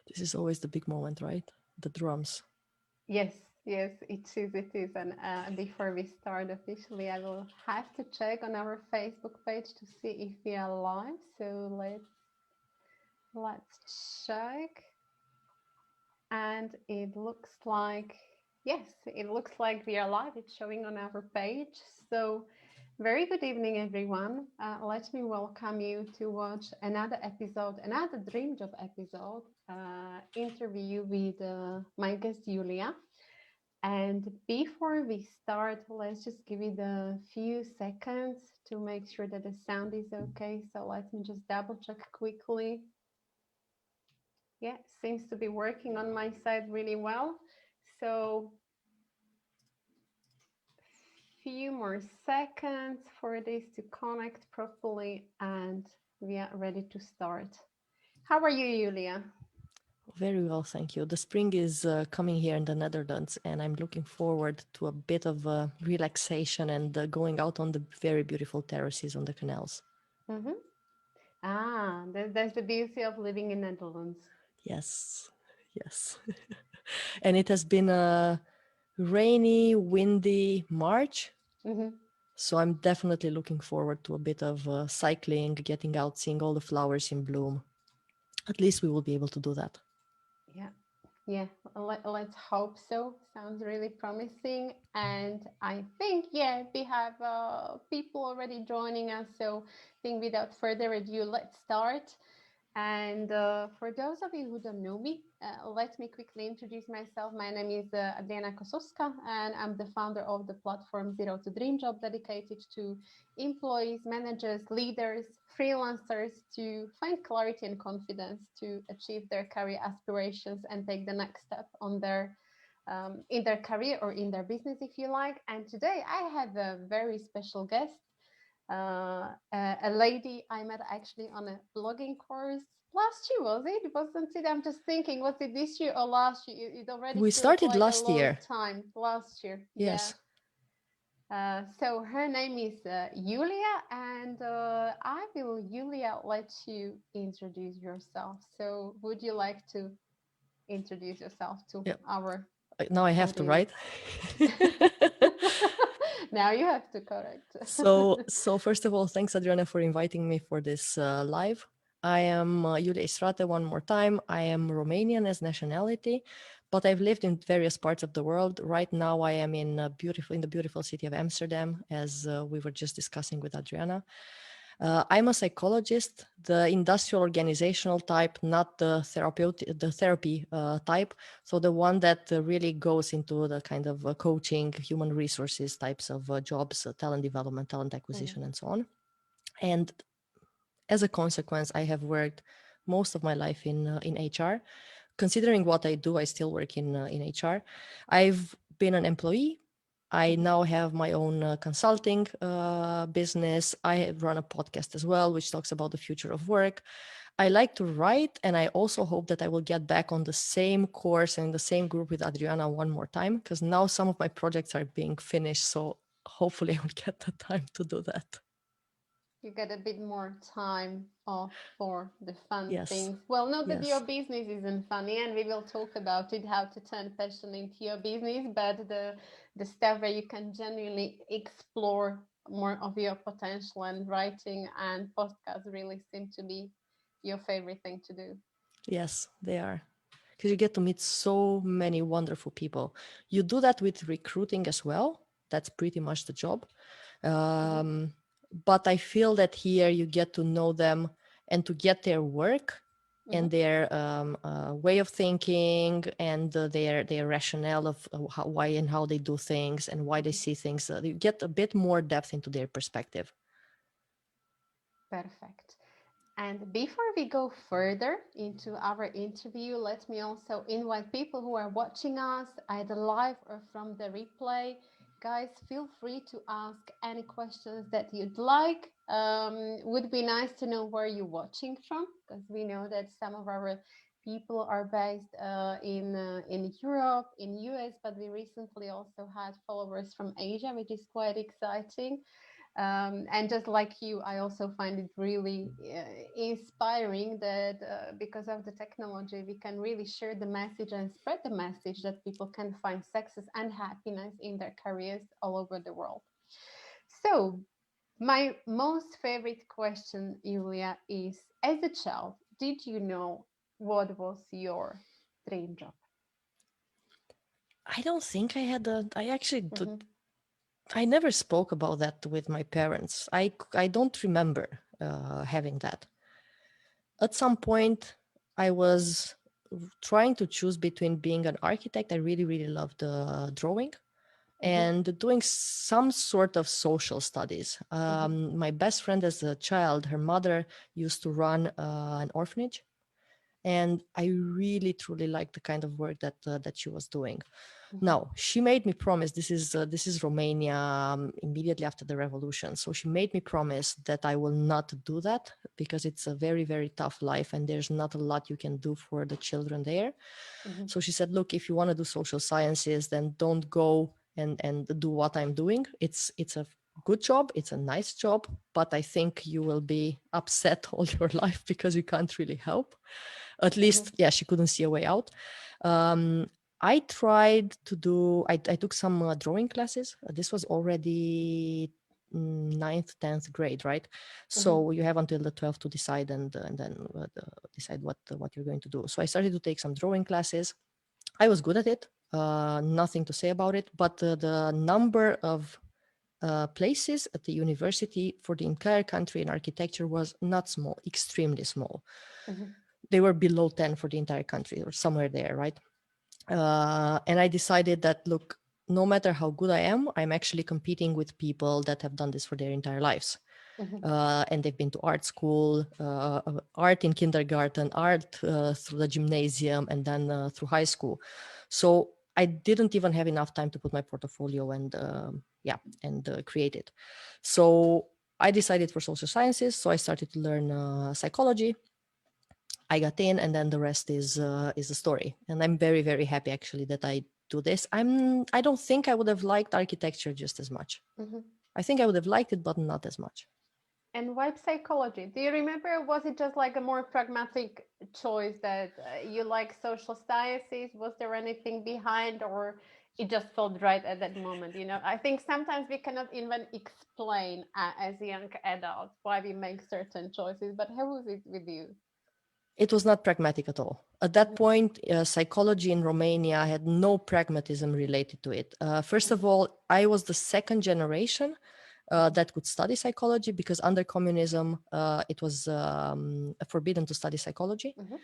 This is always the big moment, right? The drums. Yes, yes, it is. It is. And before we start officially, I will have to check on our Facebook page to see if we are live. So let's check. And it looks like, yes, it looks like we are live. It's showing on our page. So very good evening, everyone. Let me welcome you to watch another episode, another Dream Job episode, interview with my guest Iulia. And before we start, let's just give it a few seconds to make sure that the sound is okay. So let me just double check quickly. Yeah, seems to be working on my side really well. So few more seconds for this to connect properly and we are ready to start. How are you, Iulia? Very well, thank you. The spring is coming here in the Netherlands, and I'm looking forward to a bit of relaxation and going out on the very beautiful terraces on the canals. Mm-hmm. That's the beauty of living in Netherlands. Yes, yes. And it has been a rainy, windy March. Mm-hmm. So I'm definitely looking forward to a bit of cycling, getting out, seeing all the flowers in bloom. At least we will be able to do that. Yeah, yeah. Let's hope so. Sounds really promising. And I think, yeah, we have people already joining us. So I think without further ado, let's start. And for those of you who don't know me, let me quickly introduce myself. My name is Adriana Kosowska, and I'm the founder of the platform Zero to Dream Job, dedicated to employees, managers, leaders, freelancers to find clarity and confidence to achieve their career aspirations and take the next step on their in their career or in their business, if you like. And today I have a very special guest, a lady I met actually on a blogging course last year. Was it? Wasn't it? I'm just thinking, was it this year or last year? It already We feels started like a last long year. time. Last year, yeah. Yes. So her name is Iulia, and I will, Iulia, let you introduce yourself. So, would you like to introduce yourself to Yeah. our Now I have to, audience? right? Now you have to correct. So first of all, thanks Adriana for inviting me for this live. I am Iulia Istrate one more time. I am Romanian as nationality, but I've lived in various parts of the world. Right now, I am in the beautiful city of Amsterdam, as we were just discussing with Adriana. I'm a psychologist, the industrial organizational type, not the therapy type. So the one that really goes into the kind of coaching, human resources types of jobs, talent development, talent Mm, acquisition, and so on. And as a consequence, I have worked most of my life in HR. Considering what I do, I still work in HR. I've been an employee. I mhm. now have my own consulting business. I run a podcast as well, which talks about the future of work. I like to write, and I also hope that I will get back on the same course and the same group with Adriana one more time, because now some of my projects are being finished. So hopefully I will get the time to do that. You get a bit more time off for the fun Yes. things. Well, not that your Yes. business isn't funny, and we will talk about it, how to turn passion into your business, but the stuff where you can genuinely explore more of your potential, and writing and podcast really seem to be your favorite thing to do. Yes, they are. Because you get to meet so many wonderful people. You do that with recruiting as well. That's pretty much the job. Mm-hmm. But I feel that here you get to know them and to get their work Mm-hmm. and their way of thinking and their rationale of why and how they do things and why they Mm-hmm. see things. You get a bit more depth into their perspective. Perfect. And before we go further into our interview, let me also invite people who are watching us either live or from the replay. Guys, feel free to ask any questions that you'd like. Would be nice to know where you're watching from, because we know that some of our people are based in Europe, in US, but we recently also had followers from Asia, which is quite exciting. And just like you, I also find it really inspiring that because of the technology, we can really share the message and spread the message that people can find success and happiness in their careers all over the world. So, my most favorite question, Julia, is as a child, did you know what was your dream job? I don't think I had a. I actually Mm-hmm, I never spoke about that with my parents. I don't remember having that. At some point, I was trying to choose between being an architect. I really, really loved drawing mm-hmm, and doing some sort of social studies. mm-hmm, My best friend as a child, her mother used to run an orphanage, and I really truly liked the kind of work that she was doing. mm-hmm, Now she made me promise. This is Romania immediately after the revolution. So she made me promise that I will not do that because it's a very very tough life and there's not a lot you can do for the children there. mm-hmm, So she said, look, if you want to do social sciences, then don't go and do what I'm doing. It's a good job, it's a nice job, but I think you will be upset all your life because you can't really help. At mm-hmm, least, yeah, she couldn't see a way out. um, I tried to do, I took some drawing classes. This was already ninth, 10th grade, right? mm-hmm, So you have until the 12th to decide and then decide what you're going to do. So I started to take some drawing classes. I was good at it, nothing to say about it, but the number of places at the university for the entire country in architecture was not small, extremely small. mm-hmm, They were below 10 for the entire country or somewhere there, right? And I decided that, look, no matter how good I am, I'm actually competing with people that have done this for their entire lives. mm-hmm, And they've been to art school, art in kindergarten, art through the gymnasium, and then through high school. So I didn't even have enough time to put my portfolio and create it. So I decided for social sciences. So I started to learn psychology. I got in, and then the rest is a story. And I'm very very happy actually that I do this. I don't think I would have liked architecture just as much. mm-hmm. I think I would have liked it, but not as much. And why psychology? Do you remember? Was it just like a more pragmatic choice that you like social sciences? Was there anything behind, or it just felt right at that moment? I think sometimes we cannot even explain as young adults why we make certain choices. But how was it with you? It was not pragmatic at all. At that point, psychology in Romania had no pragmatism related to it. First of all, I was the second generation that could study psychology because under communism, it was forbidden to study psychology. Mm-hmm,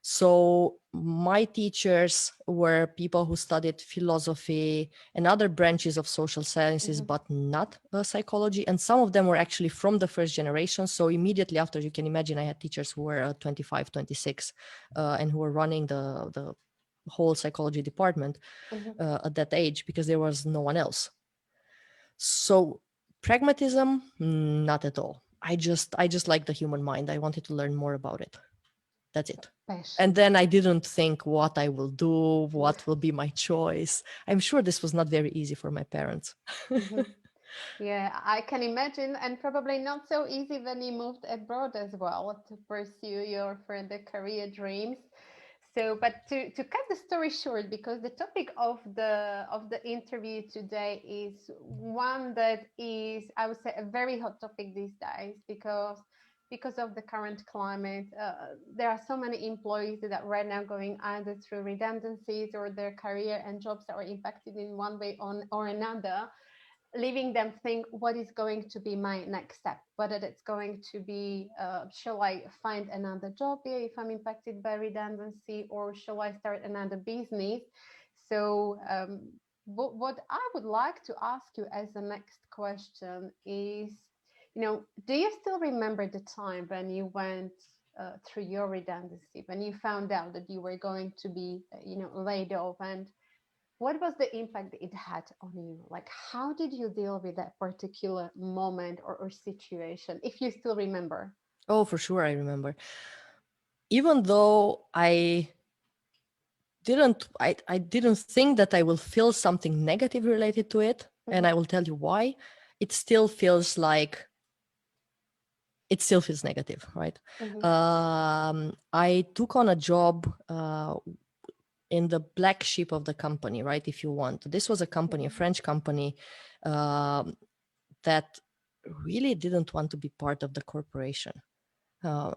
So my teachers were people who studied philosophy and other branches of social sciences, mm-hmm, but not psychology. And some of them were actually from the first generation. So immediately after, you can imagine, I had teachers who were 25, 26, and who were running the whole psychology department mm-hmm. at that age because there was no one else. So pragmatism, not at all. I just like the human mind. I wanted to learn more about it. That's it. And Passion. then I didn't think what I will do, what will be my choice. I'm sure this was not very easy for my parents. Mm-hmm. Yeah, I can imagine, and probably not so easy when you moved abroad as well to pursue your further career dreams. So, but to cut the story short, because the topic of the interview today is one that is, I would say, a very hot topic these days because of the current climate. There are so many employees that are right now going either through redundancies or their career and jobs are impacted in one way or another, leaving them think what is going to be my next step, whether it's going to be shall I find another job here if I'm impacted by redundancy, or shall I start another business. So what I would like to ask you as the next question is, do you still remember the time when you went through your redundancy, when you found out that you were going to be laid off, and what was the impact it had on you? Like, how did you deal with that particular moment or situation, if you still remember? Oh, for sure, I remember. Even though I didn't think that I will feel something negative related to it, and Mm-hmm, I will tell you why. it still feels like it still feels negative, right? Mm-hmm. I took on a job in the black sheep of the company, right? If you want, this was a company, a Mm-hmm. French company, um, that really didn't want to be part of the corporation. Uh,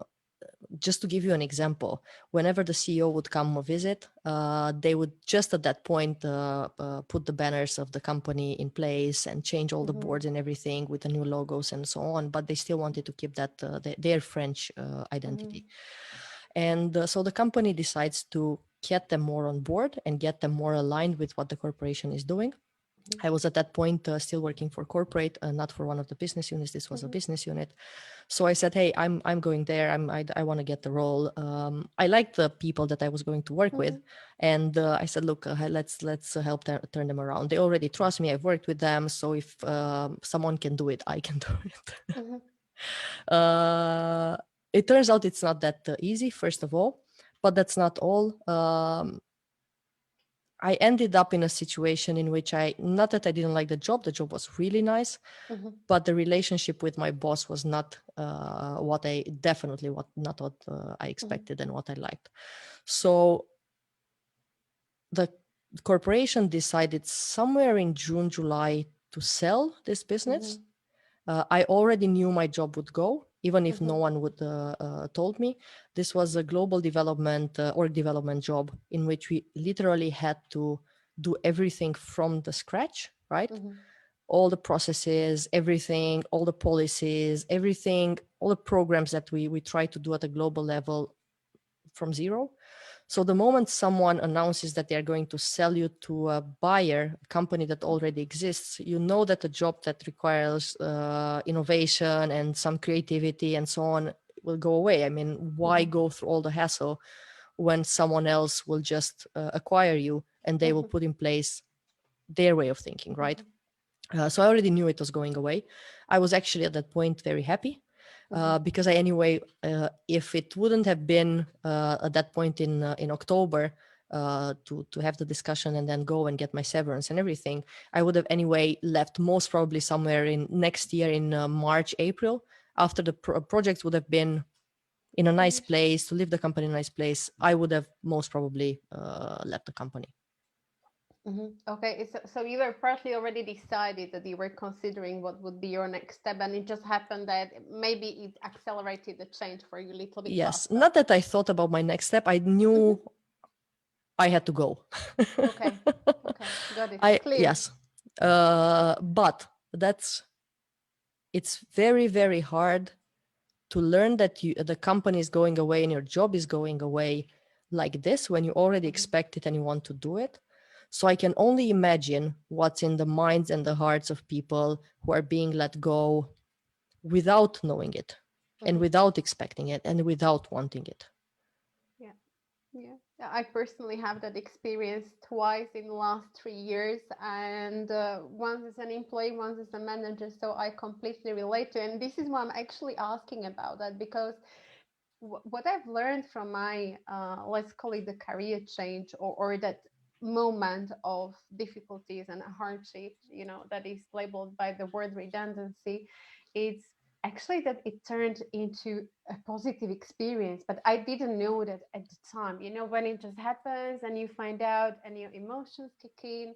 just to give you an example, whenever the CEO would come visit, they would just at that point put the banners of the company in place and change all the Mm-hmm. boards and everything with the new logos and so on. But they still wanted to keep that their French Mm-hmm. identity. And so the company decides to get them more on board and get them more aligned with what the corporation is doing. I was at that point still working for corporate, not for one of the business units. This was a Mm-hmm. business unit. So I said, "Hey, I'm going there. I want to get the role." I liked the people that I was going to work with, Mm-hmm. and I said, "Look, let's help turn them around. They already trust me. I've worked with them. So if someone can do it, I can do it." Mm-hmm. uh, it turns out it's not that easy, first of all, but that's not all. I ended up in a situation in which not that I didn't like the job was really nice, Mm-hmm. but the relationship with my boss was not what I definitely not what I expected and what I liked. So the corporation decided somewhere in June, July to sell this business. Mm-hmm. I already knew my job would go, even if no Mm-hmm. one would told me. This was a global development org development job in which we literally had to do everything from the scratch, right? Mm-hmm. All the processes, everything, all the policies, everything, all the programs that we try to do at a global level from zero. So the moment someone announces that they are going to sell you to a buyer, a company that already exists, you know that a job that requires innovation and some creativity and so on will go away. I mean, why Mm-hmm. go through all the hassle when someone else will just acquire you and they will Mm-hmm. put in place their way of thinking, right? Mm-hmm. So I already knew it was going away. I was actually at that point very happy Mm-hmm. because I anyway, if it wouldn't have been at that point in October to have the discussion and then go and get my severance and everything, I would have anyway left most probably somewhere in next year in March, April, after the project would have been in a nice Finished. place to leave the company in a nice place. I would have most probably left the company. Mm-hmm. Okay, so you were partly already decided that you were considering what would be your next step, and it just happened that maybe it accelerated the change for you a little bit Yes, faster. not that I thought about my next step. I Mm-hmm. knew I had to go. Okay, okay, got it. I Clear. yes, but it's very very hard to learn that the company is going away and your job is going away like this when you already Mm-hmm. expect it and you want to do it. So I can only imagine what's in the minds and the hearts of people who are being let go without knowing it and Mm-hmm. without expecting it and without wanting it. Yeah. Yeah, I personally have that experience twice in the last 3 years, and once as an employee, once as a manager. So I completely relate to, and this is why I'm actually asking about that because what I've learned from my let's call it the career change or that moment of difficulties and hardship, that is labeled by the word redundancy, it's actually that it turned into a positive experience, but I didn't know that at the time. When it just happens and you find out and your emotions kick in,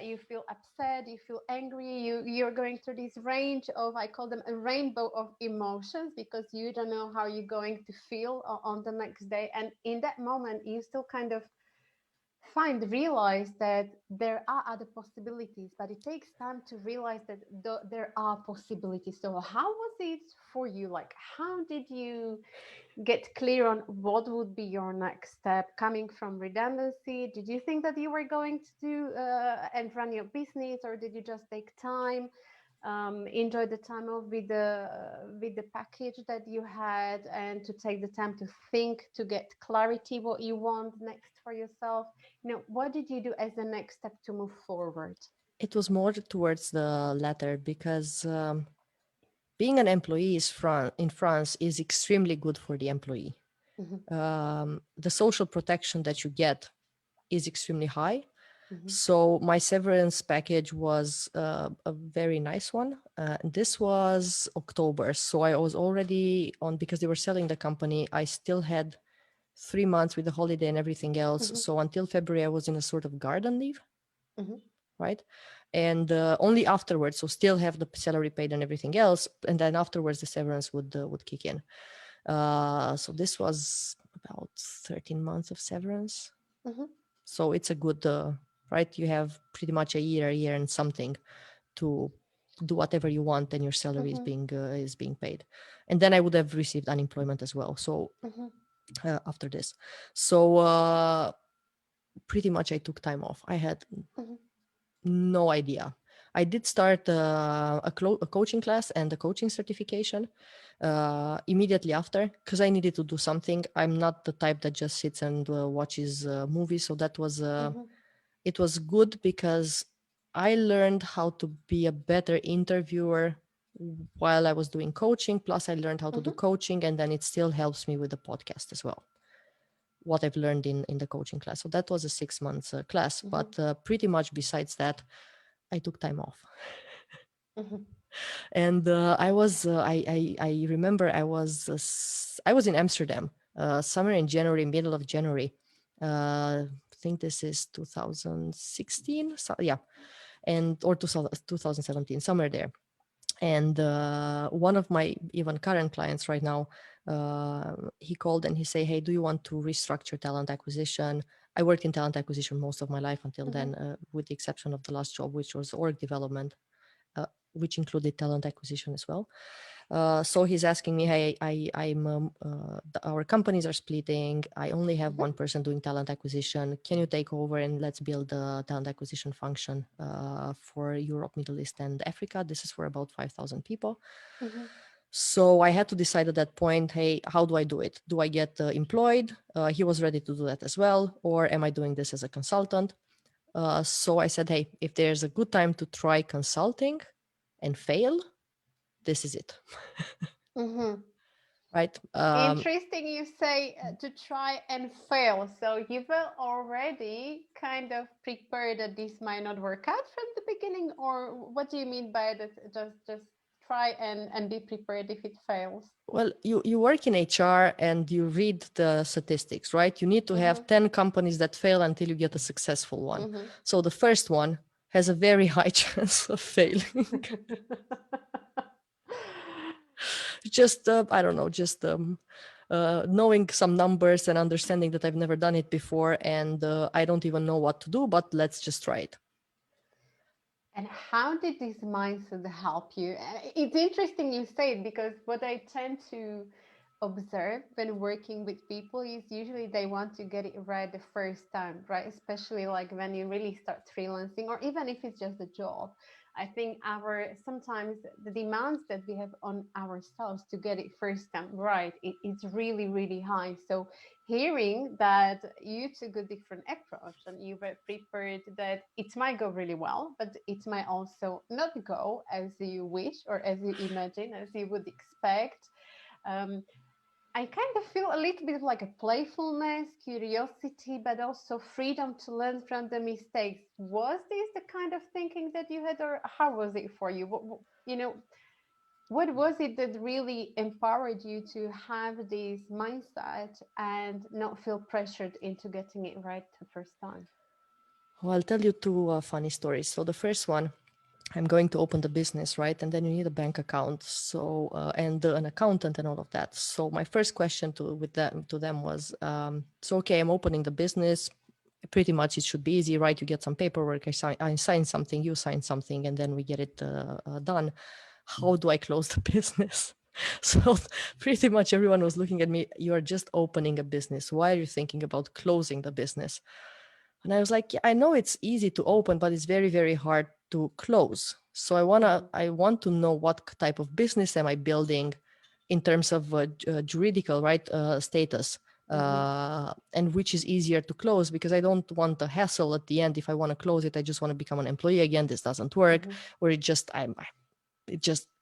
you feel upset, you feel angry, you're going through this range of, I call them a rainbow of emotions, because you don't know how you're going to feel on the next day. And in that moment you still kind of realize that there are other possibilities, but it takes time to realize that there are possibilities. So how was it for you? Like, how did you get clear on what would be your next step coming from redundancy? Did you think that you were going to do and run your business, or did you just take time, enjoy the time off with the package that you had, and to take the time to think, to get clarity what you want next for yourself? What did you do as the next step to move forward? It was more towards the latter because being an employee in France is extremely good for the employee. Mm-hmm. The social protection that you get is extremely high. Mm-hmm. So my severance package was a very nice one. This was October. So I was already on, because they were selling the company, I still had 3 months with the holiday and everything else. Mm-hmm. So until February, I was in a sort of garden leave, Mm-hmm. right? And only afterwards, so still have the salary paid and everything else, and then afterwards the severance would kick in. So this was about 13 months of severance. Mm-hmm. So it's a good, right? You have pretty much a year and something to do whatever you want, and your salary Mm-hmm. is being paid. And then I would have received unemployment as well. So Mm-hmm. after this, so pretty much I took time off. I had Mm-hmm. no idea. I did start a coaching class and a coaching certification immediately after, because I needed to do something. I'm not the type that just sits and watches movies. So that was Mm-hmm. it was good because I learned how to be a better interviewer while I was doing coaching. Plus, I learned how to do Mm-hmm. coaching, and then it still helps me with the podcast as well. What I've learned in the coaching class. So that was a 6 months class, Mm-hmm. but pretty much besides that, I took time off. Mm-hmm. And I remember I was in Amsterdam somewhere in January, middle of January. I think this is 2016. So, yeah, and or 2017, somewhere there. And one of my even current clients right now, he called and he say, "Hey, do you want to restructure talent acquisition?" I worked in talent acquisition most of my life until Mm-hmm. then, with the exception of the last job, which was org development, which included talent acquisition as well. So he's asking me, "Hey, our companies are splitting. I only have Mm-hmm. one person doing talent acquisition. Can you take over and let's build a talent acquisition function for Europe, Middle East, and Africa? This is for about 5,000 people." Mm-hmm. So I had to decide at that point, hey, how do I do it? Do I get employed? He was ready to do that as well, or am I doing this as a consultant? So I said, hey, if there's a good time to try consulting and fail, this is it, Mm-hmm. right? Interesting you say to try and fail. So you were already kind of prepared that this might not work out from the beginning, or what do you mean by that? Just try and be prepared if it fails. Well, you work in HR and you read the statistics, right? You need to Mm-hmm. have 10 companies that fail until you get a successful one. Mm-hmm. So the first one has a very high chance of failing. Just, I don't know, just knowing some numbers and understanding that I've never done it before and I don't even know what to do, but let's just try it. And how did this mindset help you? It's interesting you say it because what I tend to observe when working with people is usually they want to get it right the first time, right? Especially like when you really start freelancing or even if it's just a job. I think our sometimes the demands that we have on ourselves to get it first time right, it's really, really high. So hearing that you took a different approach and you were prepared that it might go really well, but it might also not go as you wish or as you imagine, as you would expect. Um, I kind of feel a little bit of like a playfulness, curiosity, but also freedom to learn from the mistakes. Was this the kind of thinking that you had, or how was it for you? You know, what was it that really empowered you to have this mindset and not feel pressured into getting it right the first time? Well, I'll tell you two funny stories. So the first one, I'm going to open the business, right? And then you need a bank account, so and an accountant and all of that. So my first question to them was, so okay, I'm opening the business. Pretty much, it should be easy, right? You get some paperwork, I sign something, you sign something, and then we get it done. How do I close the business? So pretty much everyone was looking at me. You are just opening a business. Why are you thinking about closing the business? And I was like, yeah, I know it's easy to open, but it's very, very hard to close. So Mm-hmm. I want to know what type of business am I building in terms of juridical, right, status, Mm-hmm. and which is easier to close, because I don't want the hassle at the end. If I want to close it, I just want to become an employee again. This doesn't work. Mm-hmm. Or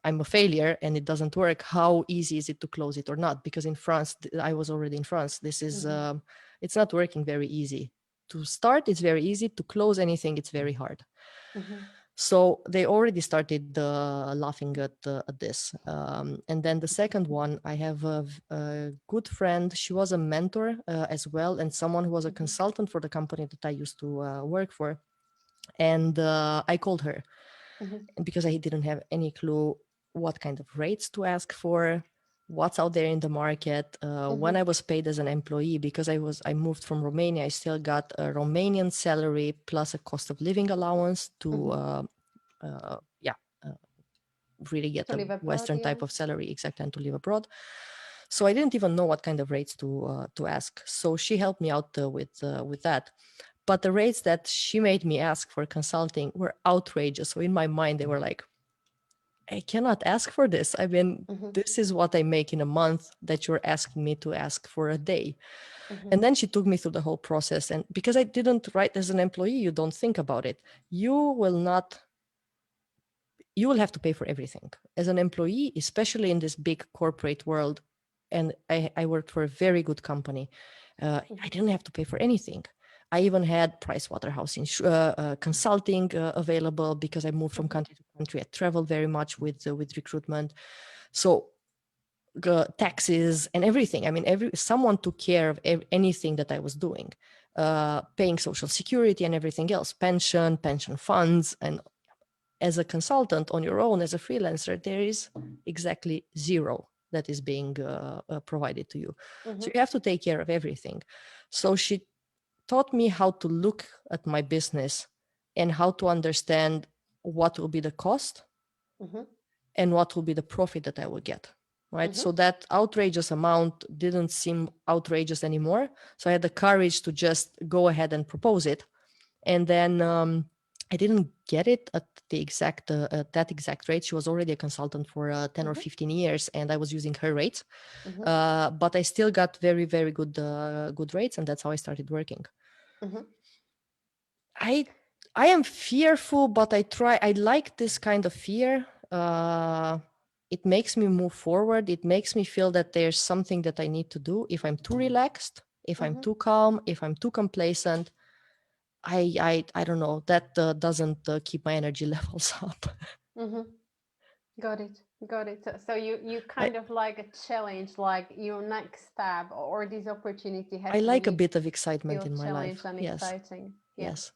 I'm a failure and it doesn't work. How easy is it to close it or not? Because in France, I was already in France. This is Mm-hmm. it's not working very easy. to start, it's very easy. To close anything, it's very hard. Mm-hmm. So they already started laughing at this. And then the second one, I have a good friend. She was a mentor as well, and someone who was a Mm-hmm. consultant for the company that I used to work for. And I called her Mm-hmm. because I didn't have any clue what kind of rates to ask for, what's out there in the market. When Mm-hmm. I was paid as an employee, because I moved from Romania, I still got a Romanian salary plus a cost of living allowance to Mm-hmm. yeah, uh, really get To a live abroad, Western yeah. type of salary exactly and to live abroad. So I didn't even know what kind of rates to ask. So she helped me out with that. But the rates that she made me ask for consulting were outrageous. So in my mind, they were like, I cannot ask for this. I mean, Mm-hmm. this is what I make in a month that you're asking me to ask for a day. Mm-hmm. And then she took me through the whole process. And because I didn't write as an employee, you don't think about it. You will not, you will have to pay for everything. As an employee, especially in this big corporate world, and I worked for a very good company, I Mm-hmm. didn't have to pay for anything. I even had consulting available because I moved from Mm-hmm. country to country. I traveled very much with recruitment. So taxes and everything. I mean, someone took care of anything that I was doing, paying social security and everything else, pension funds. And as a consultant on your own, as a freelancer, there is exactly zero that is being provided to you. Mm-hmm. So you have to take care of everything. So she taught me how to look at my business and how to understand what will be the cost Mm-hmm. and what will be the profit that I will get. Right. Mm-hmm. So that outrageous amount didn't seem outrageous anymore. So I had the courage to just go ahead and propose it. And then I didn't get it at the exact at that exact rate. She was already a consultant for 10 or Mm-hmm. 15 years, and I was using her rates. Mm-hmm. But I still got very, very good rates, and that's how I started working. Mm-hmm. I I am fearful, but I like this kind of fear. It makes me move forward. It makes me feel that there's something that I need to do. If I'm too relaxed, if I'm Mm-hmm. too calm, if I'm too complacent, I don't know. That doesn't keep my energy levels up. Mm-hmm. Got it. Got it. So you I kind of like a challenge, like your next step or this opportunity has I to like a really bit of excitement feel in my challenged life. and Yes, exciting. Yeah. yes.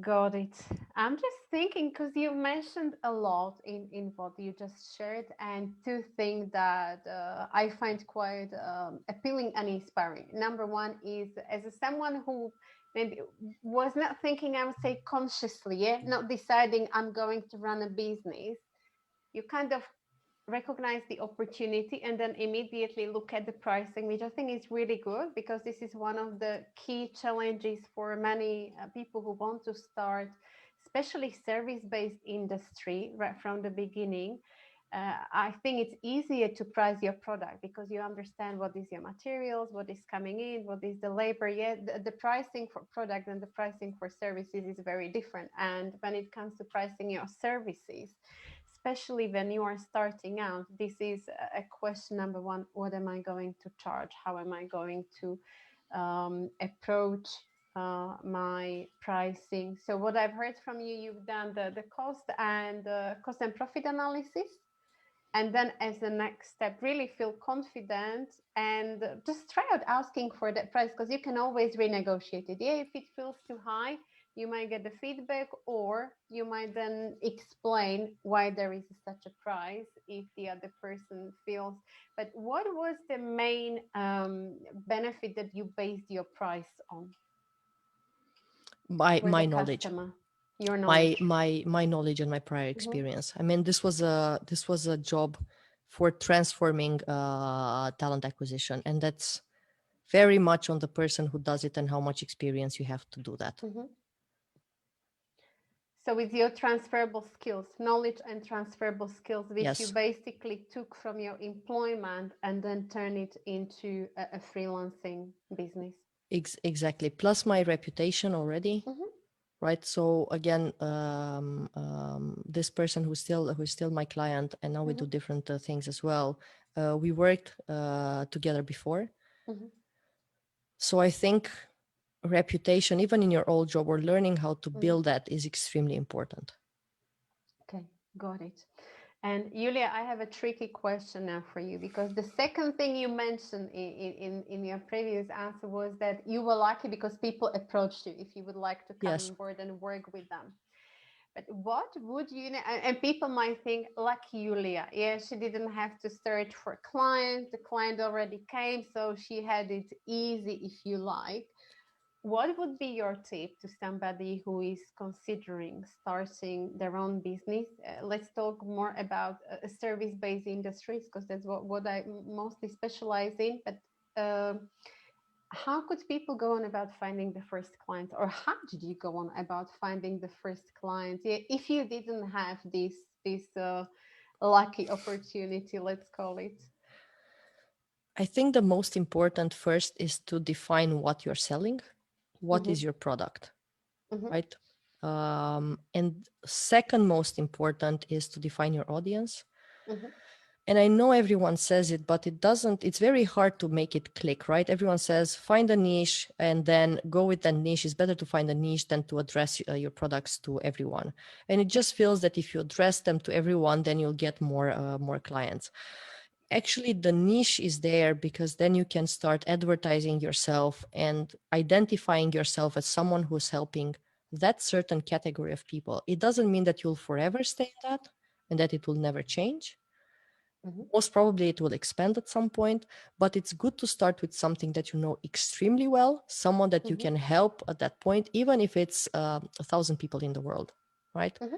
Got it. I'm just thinking because you mentioned a lot in what you just shared, and two things that I find quite appealing and inspiring. Number one is as a, someone who maybe was not thinking, I would say consciously, yeah, not deciding I'm going to run a business. You kind of recognize the opportunity and then immediately look at the pricing, which I think is really good because this is one of the key challenges for many people who want to start, especially service-based industry right from the beginning. I think it's easier to price your product because you understand what is your materials, what is coming in, what is the labor. Yeah, the pricing for product and the pricing for services is very different. And when it comes to pricing your services, especially when you are starting out, this is a question number one: what am I going to charge? How am I going to approach my pricing? So what I've heard from you, you've done the cost and profit analysis, and then as the next step really feel confident and just try out asking for that price because you can always renegotiate it. Yeah, if it feels too high, you might get the feedback, or you might then explain why there is such a price if the other person feels. But what was the main benefit that you based your price on My with the my knowledge. customer? Your my knowledge. my my knowledge and my prior Mm-hmm. experience. I mean, this was a job for transforming talent acquisition, and that's very much on the person who does it and how much experience you have to do that. Mm-hmm. So with your transferable skills, knowledge and transferable skills, which you Yes, basically took from your employment and then turn it into a freelancing business. exactly. Plus my reputation already, Mm-hmm. right? So again, this person who's still my client, and now we Mm-hmm. do different things as well. We worked together before, Mm-hmm. so I think reputation, even in your old job, or learning how to Mhm. build that is extremely important. Okay, got it. And Julia, I have a tricky question now for you, because the second thing you mentioned in your previous answer was that you were lucky because people approached you if you would like to come Yes. on board and work with them. But what would you, and people might think, lucky Julia, yeah, she didn't have to search for clients, the client already came, so she had it easy, if you like. What would be your tip to somebody who is considering starting their own business? Let's talk more about service-based industries, because that's what I mostly specialize in. But how could people go on about finding the first client, or how did you go on about finding the first client? Yeah, if you didn't have this lucky opportunity, let's call it. I think the most important first is to define what you're selling, what Mm-hmm, is your product, mm-hmm, right? And second most important is to define your audience. mm-hmm, And I know everyone says it, but it doesn't, it's very hard to make it click, right? Everyone says find a niche and then go with that niche. It's better to find a niche than to address your products to everyone. And it just feels that if you address them to everyone, then you'll get more clients. Actually, the niche is there because then you can start advertising yourself and identifying yourself as someone who's helping that certain category of people. It doesn't mean that you'll forever stay in that and that it will never change. mm-hmm, Most probably it will expand at some point, but it's good to start with something that you know extremely well, someone that you mm-hmm, can help at that point, even if it's 1,000 people in the world, right? mm-hmm,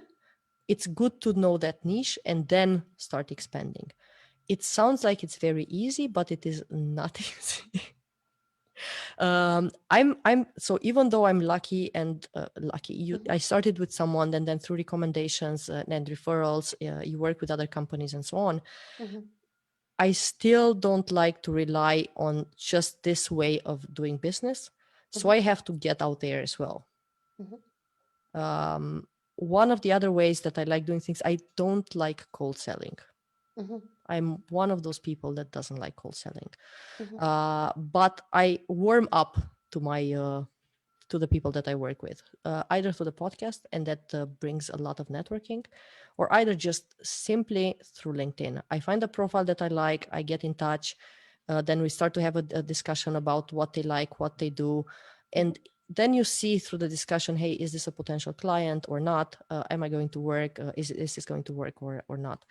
It's good to know that niche and then start expanding. It sounds like it's very easy, but it is not easy. I'm so even though I'm lucky and lucky, mm-hmm, I started with someone, and then through recommendations and referrals, you work with other companies and so on. mm-hmm, I still don't like to rely on just this way of doing business. So mm-hmm, I have to get out there as well. mm-hmm, Um, One of the other ways that I like doing things, I don't like cold selling. mm-hmm, I'm one of those people that doesn't like cold selling. mm-hmm, But I warm up to my to the people that I work with, either through the podcast, and that brings a lot of networking, or either just simply through LinkedIn. I find a profile that I like, I get in touch, then we start to have a discussion about what they like, what they do, mm-hmm, and then you see through the discussion, hey, is this a potential client or not? Am I going to work? Is this going to work or not?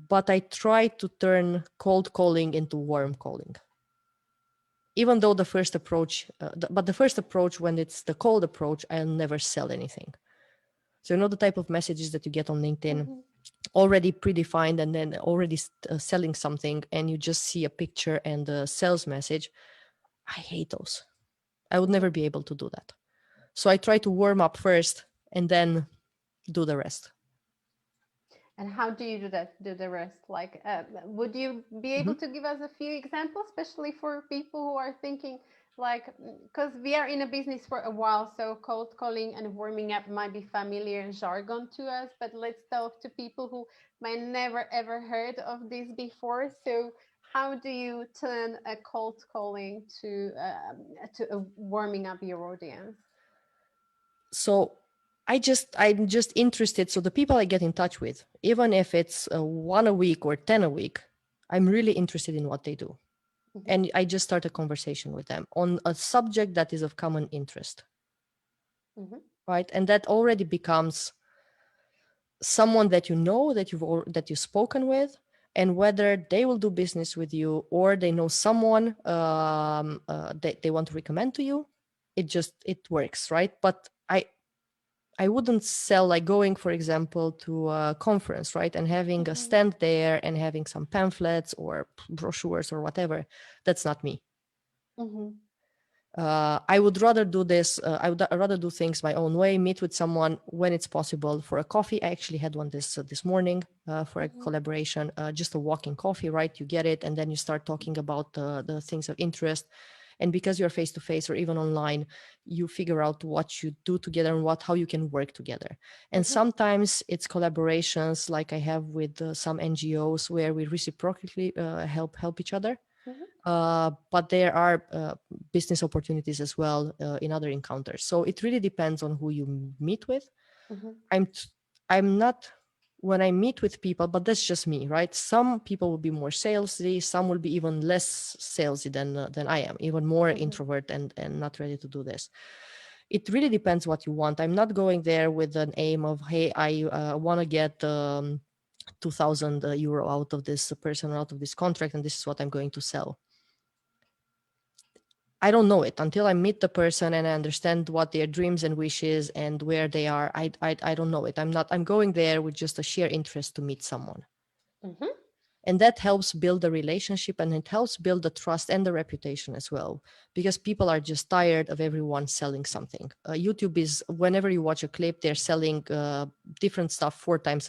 But I try to turn cold calling into warm calling. Even though the first approach, but the first approach, when it's the cold approach, I'll never sell anything. So, you know, the type of messages that you get on LinkedIn mm-hmm, already predefined and then already selling something, and you just see a picture and a sales message. I hate those. I would mm-hmm. never be able to do that. So I try to warm up first and then do the rest. And how do you do that? Do the rest? Like, would you be able Mhm. to give us a few examples, especially for people who are thinking, like, because we are in a business for a while, so cold calling and warming up might be familiar jargon to us. But let's talk to people who might never ever heard of this before. So, how do you turn a cold calling to a warming up your audience? So I'm just interested. So the people I get in touch with, even if it's one a week or 10 a week, I'm really interested in what they do. Mm-hmm, And I just start a conversation with them on a subject that is of common interest, mm-hmm, right? And that already becomes someone that you know, that you've spoken with, and whether they will do business with you or they know someone that they want to recommend to you, it works, right? But I wouldn't sell, like going, for example, to a conference, right? And having a mm-hmm, stand there and having some pamphlets or brochures or whatever. That's not me. mm-hmm, I would rather do this. I would rather do things my own way. Meet with someone when it's possible for a coffee. I actually had one this morning for a mm-hmm, collaboration. Just a walking coffee, right? You get it, and then you start talking about the things of interest. And because you're face to face or even online, you figure out what you do together and how you can work together. And mm-hmm, sometimes it's collaborations, like I have with some NGOs where we reciprocally help each other. Mm-hmm. But there are business opportunities as well in other encounters. So it really depends on who you meet with. Mm-hmm. I'm t- I'm not when I meet with people, but that's just me, right? Some people will be more salesy, some will be even less salesy than I am, even more Mm-hmm. introvert and not ready to do this. It really depends what you want. I'm not going there with an aim of, hey, I want to get 2,000 euro out of this person, out of this contract, and this is what I'm going to sell. I don't know it until I meet the person and I understand what their dreams and wishes and where they are. I don't know it. I'm going there with just a sheer interest to meet someone. Mm-hmm. And that helps build the relationship, and it helps build the trust and the reputation as well, because people are just tired of everyone selling something. YouTube is, whenever you watch a clip, they're selling different stuff 4 times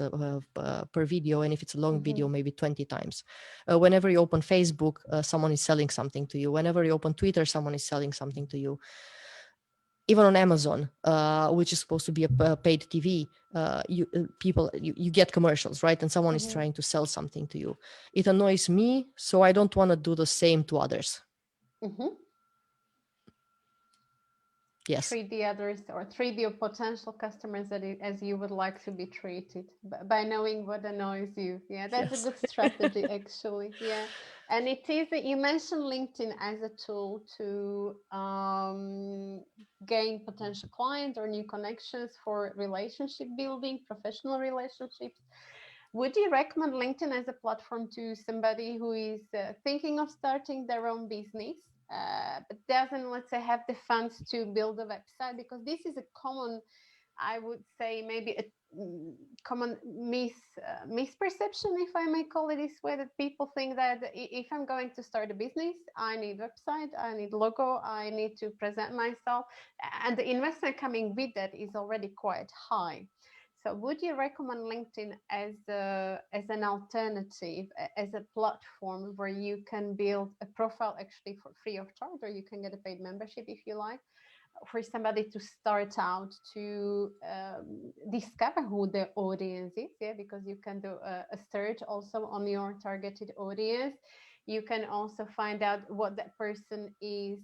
per video, and if it's a long Mm-hmm. video, maybe 20 times. Whenever you open Facebook, someone is selling something to you. Whenever you open Twitter, someone is selling something to you. Even on Amazon, which is supposed to be a paid TV, you get commercials, right? And someone is Mm-hmm. trying to sell something to you. It annoys me, so I don't want to do the same to others. Mm-hmm. Yes. Treat the others or treat your potential customers as you would like to be treated by knowing what annoys you. Yeah, that's a Yes. good strategy, actually. Yeah. And it is, you mentioned LinkedIn as a tool to gain potential clients or new connections for relationship building, professional relationships. Would you recommend LinkedIn as a platform to somebody who is thinking of starting their own business, but doesn't, let's say, have the funds to build a website? Because this is a common, I would say, maybe a common misperception, if I may call it this way, that people think that if I'm going to start a business, I need website, I need logo, I need to present myself, and the investment coming with that is already quite high. So, would you recommend LinkedIn as an alternative, as a platform where you can build a profile actually for free of charge, or you can get a paid membership if you like, for somebody to start out to discover who the audience is? Yeah, because you can do a search also on your targeted audience. You can also find out what that person is,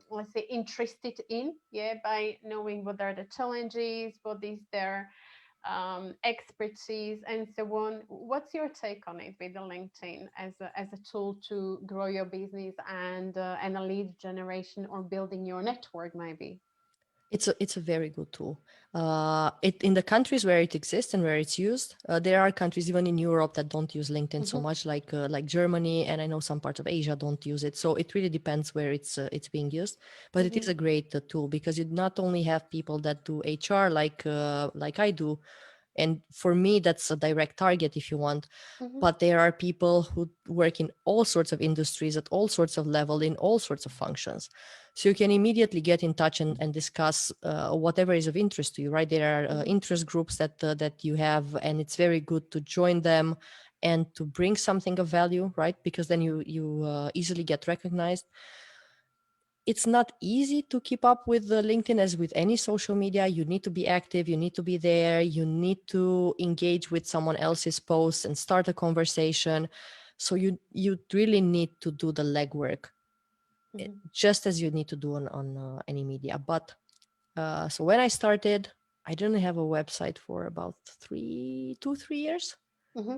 let's say, interested in, yeah, by knowing what are the challenges, what is their expertise, and so on. What's your take on it with the LinkedIn as a tool to grow your business and a lead generation or building your network, maybe? It's a very good tool. It in the countries where it exists and where it's used, there are countries even in Europe that don't use LinkedIn so Mm-hmm. much, like Germany, and I know some parts of Asia don't use it. So it really depends where it's being used. But it Mm-hmm. is a great tool because you not only have people that do HR like I do, and for me that's a direct target if you want, Mm-hmm. but there are people who work in all sorts of industries at all sorts of level in all sorts of functions, so you can immediately get in touch and discuss whatever is of interest to you, right? There are Mm-hmm. interest groups that you have, and it's very good to join them and to bring something of value, right? Because then you easily get recognized. It's not easy to keep up with the LinkedIn as with any social media. You need to be active, you need to be there, you need to engage with someone else's posts and start a conversation. So you really need to do the legwork, Mm-hmm. just as you need to do on any media. But so when I started, I didn't have a website for about 3 years. Mm-hmm.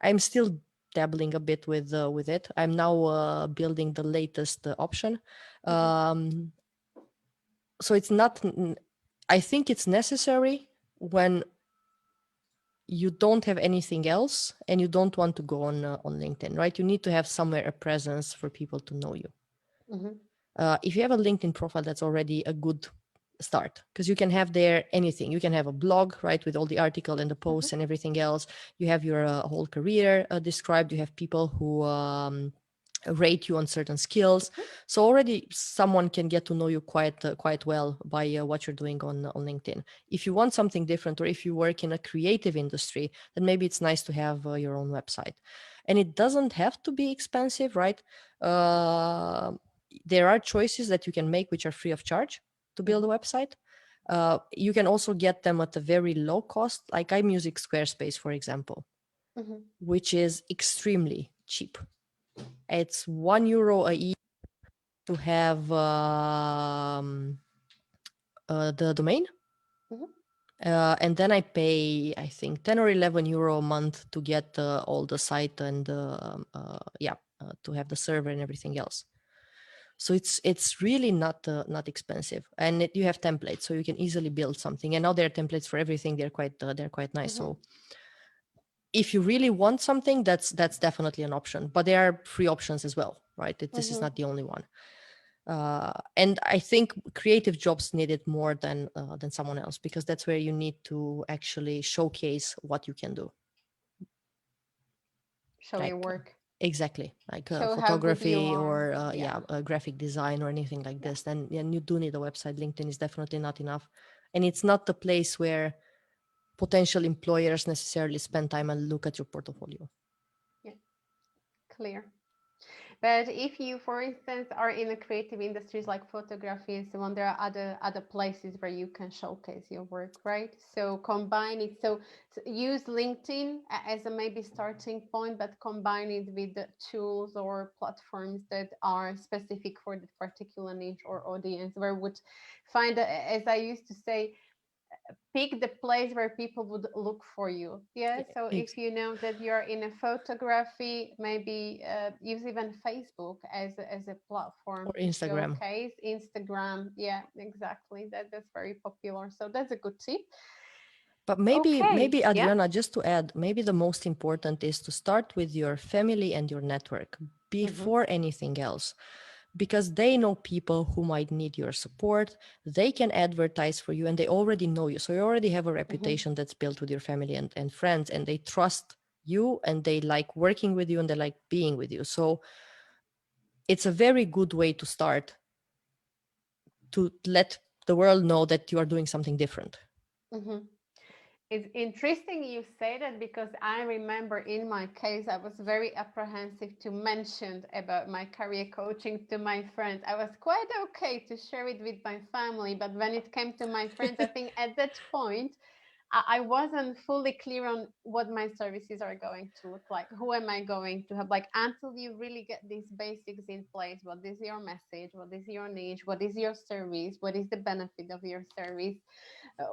I'm still dabbling a bit with it. I'm now building the latest option. Mm-hmm. Um, so it's not, I think it's necessary when you don't have anything else and you don't want to go on LinkedIn, right? You need to have somewhere a presence for people to know you. Mm-hmm. If you have a LinkedIn profile, that's already a good start, because you can have there anything. You can have a blog, right, with all the article and the Mm-hmm. posts and everything else. You have your whole career described. You have people who rate you on certain skills. So already someone can get to know you quite well by what you're doing on LinkedIn. If you want something different, or if you work in a creative industry, then maybe it's nice to have your own website. And it doesn't have to be expensive, right? Uh, there are choices that you can make which are free of charge to build a Mm-hmm. website. You can also get them at a very low cost. Like I'm using Squarespace, for example, Mm-hmm. which is extremely cheap. It's €1 a year to have the domain. Hmm. And then I pay, I think, €10 or €11 a month to get all the site and to have the server and everything else. So it's really not expensive, and you have templates, so you can easily build something. And now there are templates for everything. They're quite nice. Hmm. So if you really want something, that's definitely an option. But there are free options as well, right? This is Hmm. not the only one. And I think creative jobs need it more than someone else, because that's where you need to actually showcase what you can do. Show your Like work. exactly, like Show how good you photography are. or Yeah. graphic design or anything like Yeah. this. Then you do need a website. LinkedIn is definitely not enough, and it's not the place where potential employers necessarily spend time and look at your portfolio. Yeah. Clear. But if you, for instance, are in the creative industries like photography and so on, there are other places where you can showcase your work, right? So combine it. So use LinkedIn as a maybe starting point, but combine it with the tools or platforms that are specific for the particular niche or audience. Where would find, as I used to say, pick the place where people would look for you. Yeah, so if Ex- you know that you're in a photography, maybe use even Facebook as a or platform to Instagram. showcase. Instagram, yeah, exactly, that's very popular, so that's a good tip. But maybe Okay, yeah. Adriana, just to add, maybe the most important is to start with your family and your network Mm-hmm, before anything else, because they know people who might need your support. They can advertise for you and they already know you. So you already have a mm-hmm, reputation that's built with your family and friends, and they trust you and they like working with you and they like being with you. So it's a very good way to start, to let the world know that you are doing something different. mm-hmm. It's interesting you say that because I remember in my case, I was very apprehensive to mention about my career coaching to my friends. I was quite okay to share it with my family, but when it came to my friends, I think at that point, I wasn't fully clear on what my services are going to look like. Who am I going to have? Like, until you really get these basics in place, what is your message? What is your niche? What is your service? What is the benefit of your service?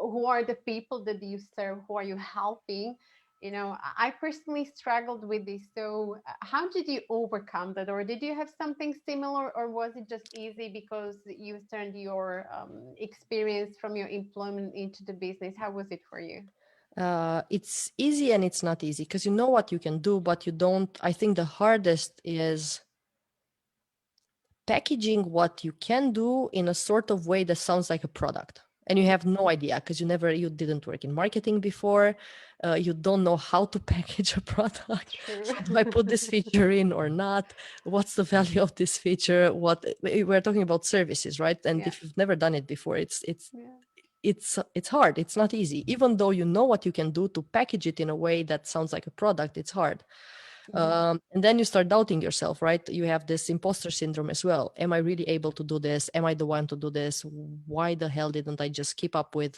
Who are the people that you serve? Who are you helping? You know, I personally struggled with this. So how did you overcome that, or did you have something similar, or was it just easy because you turned your experience from your employment into the business? How was it for you? It's easy and it's not easy, because you know what you can do, but you don't. I think the hardest is packaging what you can do in a sort of way that sounds like a product, and you Hmm. have no idea because you didn't work in marketing before. You don't know how to package a product. True. How do I put this feature in or not? What's the value of this feature? What we're talking about services, right? And Yeah. if you've never done it before, Yeah. it's hard. It's not easy. Even though you know what you can do, to package it in a way that sounds like a product, it's hard. Hmm. And then you start doubting yourself, right? You have this imposter syndrome as well. Am I really able to do this? Am I the one to do this? Why the hell didn't I just keep up with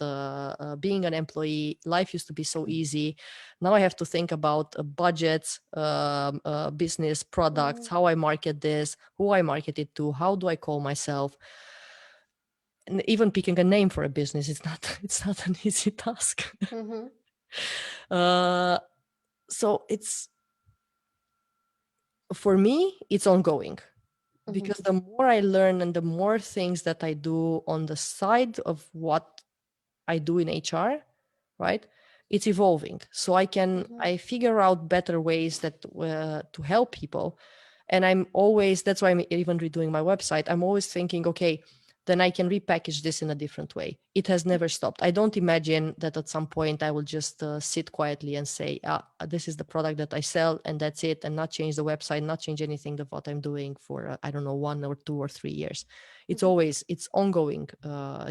being an employee? Life used to be so easy. Now I have to think about budgets, business, products, Hmm. how I market this, who I market it to, how do I call myself? And even picking a name for a business, it's not it's not an easy task. Hmm. uh, so it's for me, it's ongoing, Hmm. because the more I learn and the more things that I do on the side of what I do in HR, right? It's evolving. So Hmm. I figure out better ways that to help people. And I'm always, that's why I'm even redoing my website. I'm always thinking, okay, then I can repackage this in a different way. It has never stopped. I don't imagine that at some point I will just sit quietly and say, this is the product that I sell and that's it, and not change the website, not change anything of what I'm doing for, I don't know, 1 or 2 or 3 years. It's Hmm. always, it's ongoing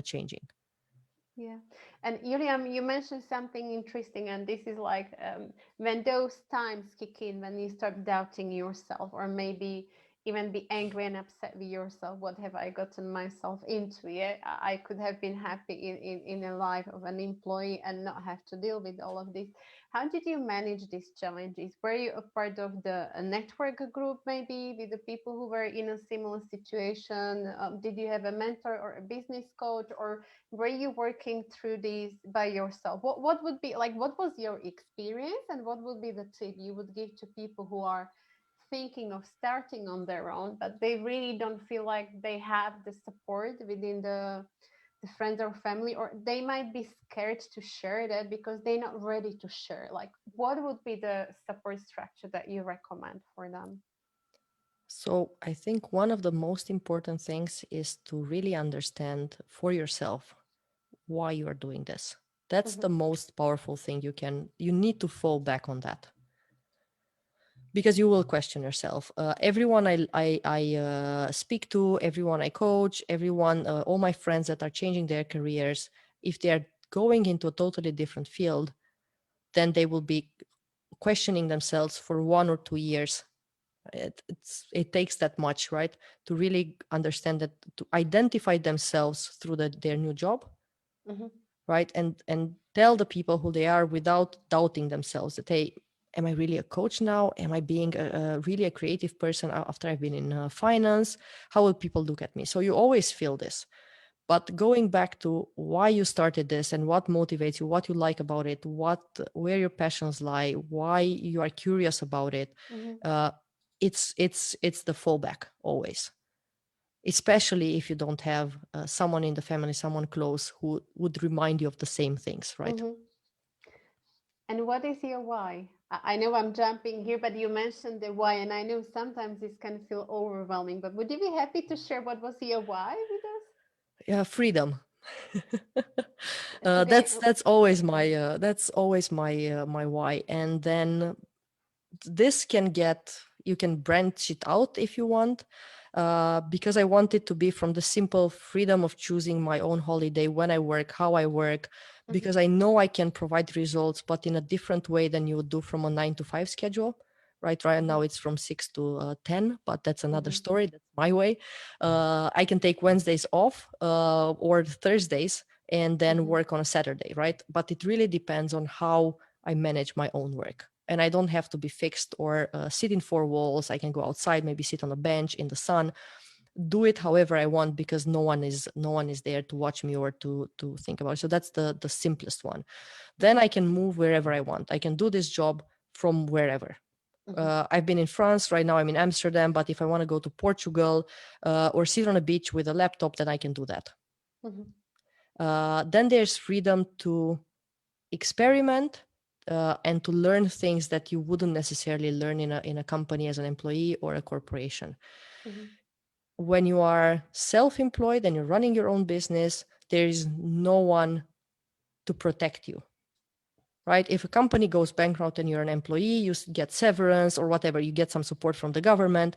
changing. Yeah. And Julian, you mentioned something interesting, and this is like when those times kick in, when you start doubting yourself, or maybe even be angry and upset with yourself. What have I gotten myself into? Yeah, I could have been happy in a life of an employee and not have to deal with all of this. How did you manage these challenges? Were you a part of the a network group, maybe with the people who were in a similar situation? Did you have a mentor or a business coach, or were you working through these by yourself? What would be like? What was your experience, and what would be the tip you would give to people who are thinking of starting on their own, but they really don't feel like they have the support within the friends or family, or they might be scared to share that because they're not ready to share? Like, what would be the support structure that you recommend for them? So I think one of the most important things is to really understand for yourself why you are doing this. That's Mm-hmm, the most powerful thing you need to fall back on that, because you will question yourself. Everyone I speak to, everyone I coach, everyone, all my friends that are changing their careers, if they are going into a totally different field, then they will be questioning themselves for 1 or 2 years. It takes that much, right, to really understand that, to identify themselves through their new job, mm-hmm, right, and tell the people who they are without doubting themselves, that, hey, am I really a coach now? Am I being really a creative person after I've been in finance? How will people look at me? So you always feel this. But going back to why you started this and what motivates you, what you like about it, where your passions lie, why you are curious about it, mm-hmm, uh, it's the fallback always, especially if you don't have someone in the family, someone close, who would remind you of the same things, right? mm-hmm. And what is your why? I know I'm jumping here, but you mentioned the why, and I know sometimes this can feel overwhelming. But would you be happy to share what was your why with us? Yeah, freedom. To be, That's always my why. And then this can get, you can branch it out if you want, because I want it to be from the simple freedom of choosing my own holiday, when I work, how I work, mm-hmm, because I know I can provide results, but in a different way than you would do from a 9 to 5 schedule. Right mm-hmm, now it's from 6 to 10, but that's another mm-hmm, story. That's my way. I can take Wednesdays off, or Thursdays, and then mm-hmm, work on a Saturday, right? But it really depends on how I manage my own work. And I don't have to be fixed or sit in four walls. I can go outside, maybe sit on a bench in the sun, do it however I want, because no one is there to watch me or to think about it. So that's the simplest one. Then mm-hmm, I can move wherever I want. I can do this job from wherever. mm-hmm, I've been in France. Right now I'm in Amsterdam, but if I want to go to Portugal, or sit on a beach with a laptop, then I can do that. mm-hmm, Then there's freedom to experiment, and to learn things that you wouldn't necessarily learn in a company as an employee or a corporation. mm-hmm, When you are self-employed and you're running your own business, there is no one to protect you, right? If a company goes bankrupt and you're an employee, you get severance or whatever, you get some support from the government.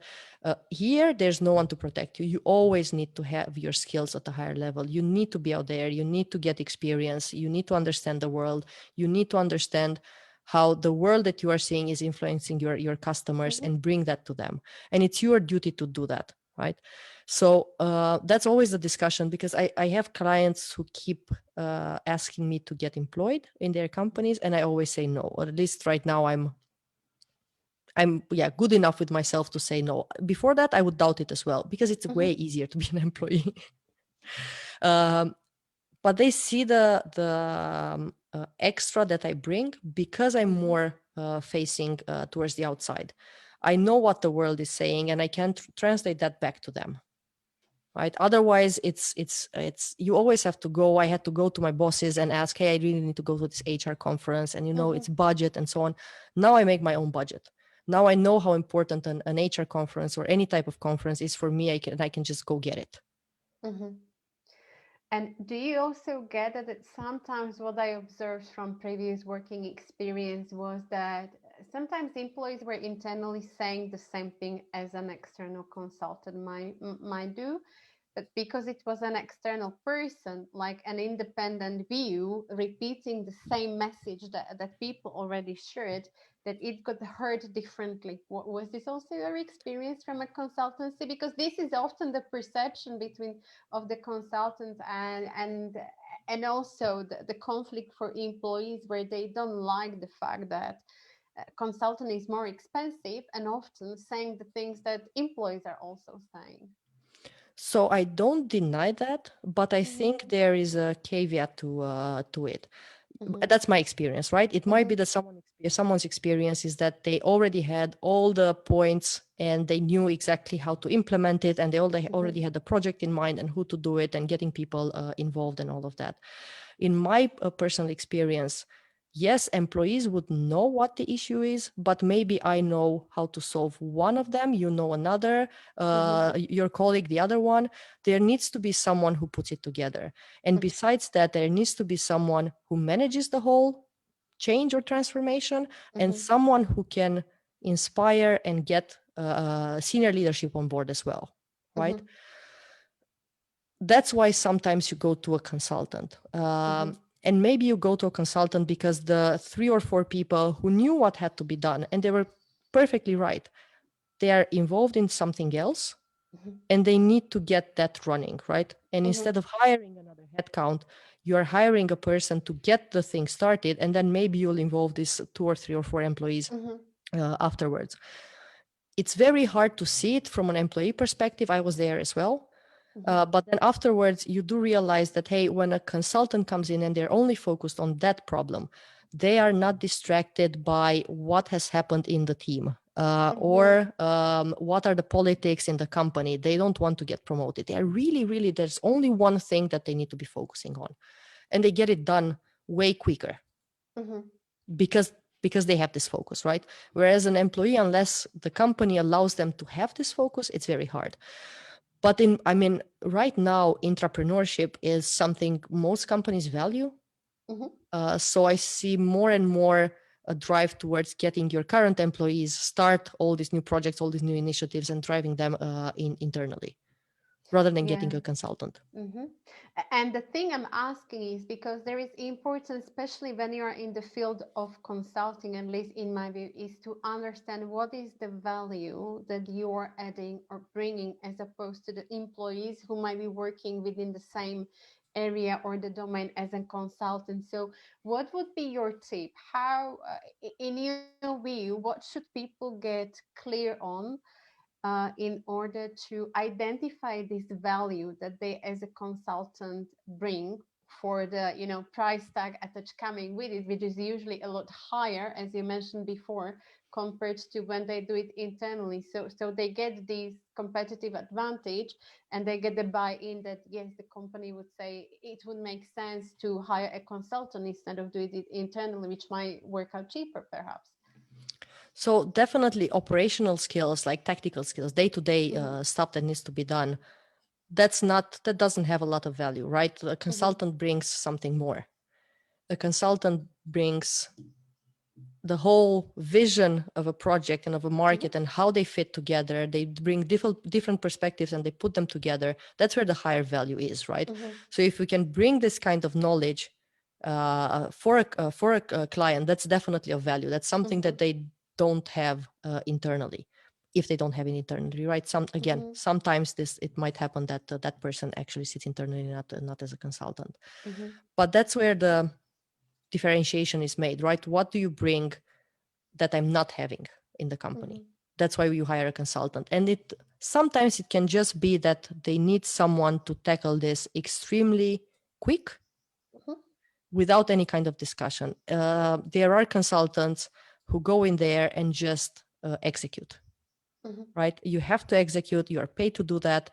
Here, there's no one to protect you. You always need to have your skills at a higher level. You need to be out there. You need to get experience. You need to understand the world. You need to understand how the world that you are seeing is influencing your customers, mm-hmm, and bring that to them. And it's your duty to do that, right? So that's always the discussion, because I have clients who keep asking me to get employed in their companies, and I always say no. Or at least right now I'm yeah, good enough with myself to say no. Before that I would doubt it as well, because it's mm-hmm, way easier to be an employee. um, but they see the extra that I bring, because I'm mm-hmm, more facing towards the outside. I know what the world is saying, and I can translate that back to them, right? Otherwise it's you always have to go. I had to go to my bosses and ask, hey, I really need to go to this HR conference, and mm-hmm, it's budget and so on. Now I make my own budget. Now I know how important an HR conference or any type of conference is for me. I can just go get it. mm-hmm. And do you also get that sometimes what I observed from previous working experience was that sometimes employees were internally saying the same thing as an external consultant might do, but because it was an external person, like an independent view, repeating the same message that people already shared, that it got heard differently. Was this also your experience from a consultancy? Because this is often the perception between of the consultants and also the conflict for employees, where they don't like the fact that consultant is more expensive, and often saying the things that employees are also saying. So I don't deny that, but I Mhm, think there is a caveat to it. mhm, That's my experience, right? It might be mhm, that someone's experience is that they already had all the points and they knew exactly how to implement it, and they mhm, already had the project in mind and who to do it and getting people involved and all of that. In my personal experience, yes, employees would know what the issue is, but maybe I know how to solve one of them, you know another, mhm, your colleague the other one. There needs to be someone who puts it together. And mhm, besides that, there needs to be someone who manages the whole change or transformation, and mhm, someone who can inspire and get senior leadership on board as well, right? mhm, That's why sometimes you go to a consultant. mhm, And maybe you go to a consultant because the 3 or 4 people who knew what had to be done and they were perfectly right, they are involved in something else mhm, and they need to get that running, right? And mhm, instead of hiring another headcount, you are hiring a person to get the thing started, and then maybe you'll involve these 2 or 3 or 4 employees mhm, afterwards. It's very hard to see it from an employee perspective. I was there as well. mhm, But then afterwards, you do realize that, hey, when a consultant comes in and they're only focused on that problem, they are not distracted by what has happened in the team mhm, or what are the politics in the company. They don't want to get promoted. They are really, really, there's only one thing that they need to be focusing on. And they get it done way quicker mhm. because because they have this focus, right? Whereas an employee, unless the company allows them to have this focus, it's very hard. But I mean, right now, entrepreneurship is something most companies value. Mhm. So I see more and more a drive towards getting your current employees start all these new projects, all these new initiatives, and driving them internally, rather than Yeah. getting a consultant. Mm-hmm. And the thing I'm asking is because there is importance, especially when you are in the field of consulting, at least in my view, is to understand what is the value that you are adding or bringing as opposed to the employees who might be working within the same area or the domain as a consultant. So, what would be your tip? How, in your view, what should people get clear on? In order to identify this value that they as a consultant bring for the price tag attached coming with it, which is usually a lot higher, as you mentioned before, compared to when they do it internally. So they get this competitive advantage, and they get the buy-in that yes, the company would say it would make sense to hire a consultant instead of doing it internally, which might work out cheaper perhaps. So definitely operational skills, like tactical skills, day-to-day Mm-hmm, stuff that needs to be done, that doesn't have a lot of value, right? A mm-hmm, consultant brings something more. A consultant brings the whole vision of a project and of a mm-hmm, market and how they fit together. They bring different perspectives and they put them together. That's where the higher value is, right? mm-hmm, So if we can bring this kind of knowledge for a client, that's definitely of value. That's something mm-hmm, that they don't have internally, if they don't have it internally, right? mm-hmm, Sometimes this it might happen that that person actually sits internally, not as a consultant. mm-hmm, But that's where the differentiation is made, right? What do you bring that I'm not having in the mm-hmm. company? That's why you hire a consultant. And it sometimes it can just be that they need someone to tackle this extremely quick Mhm, without any kind of discussion. There are consultants who go in there and just execute, mhm, right? You have to execute, you are paid to do that,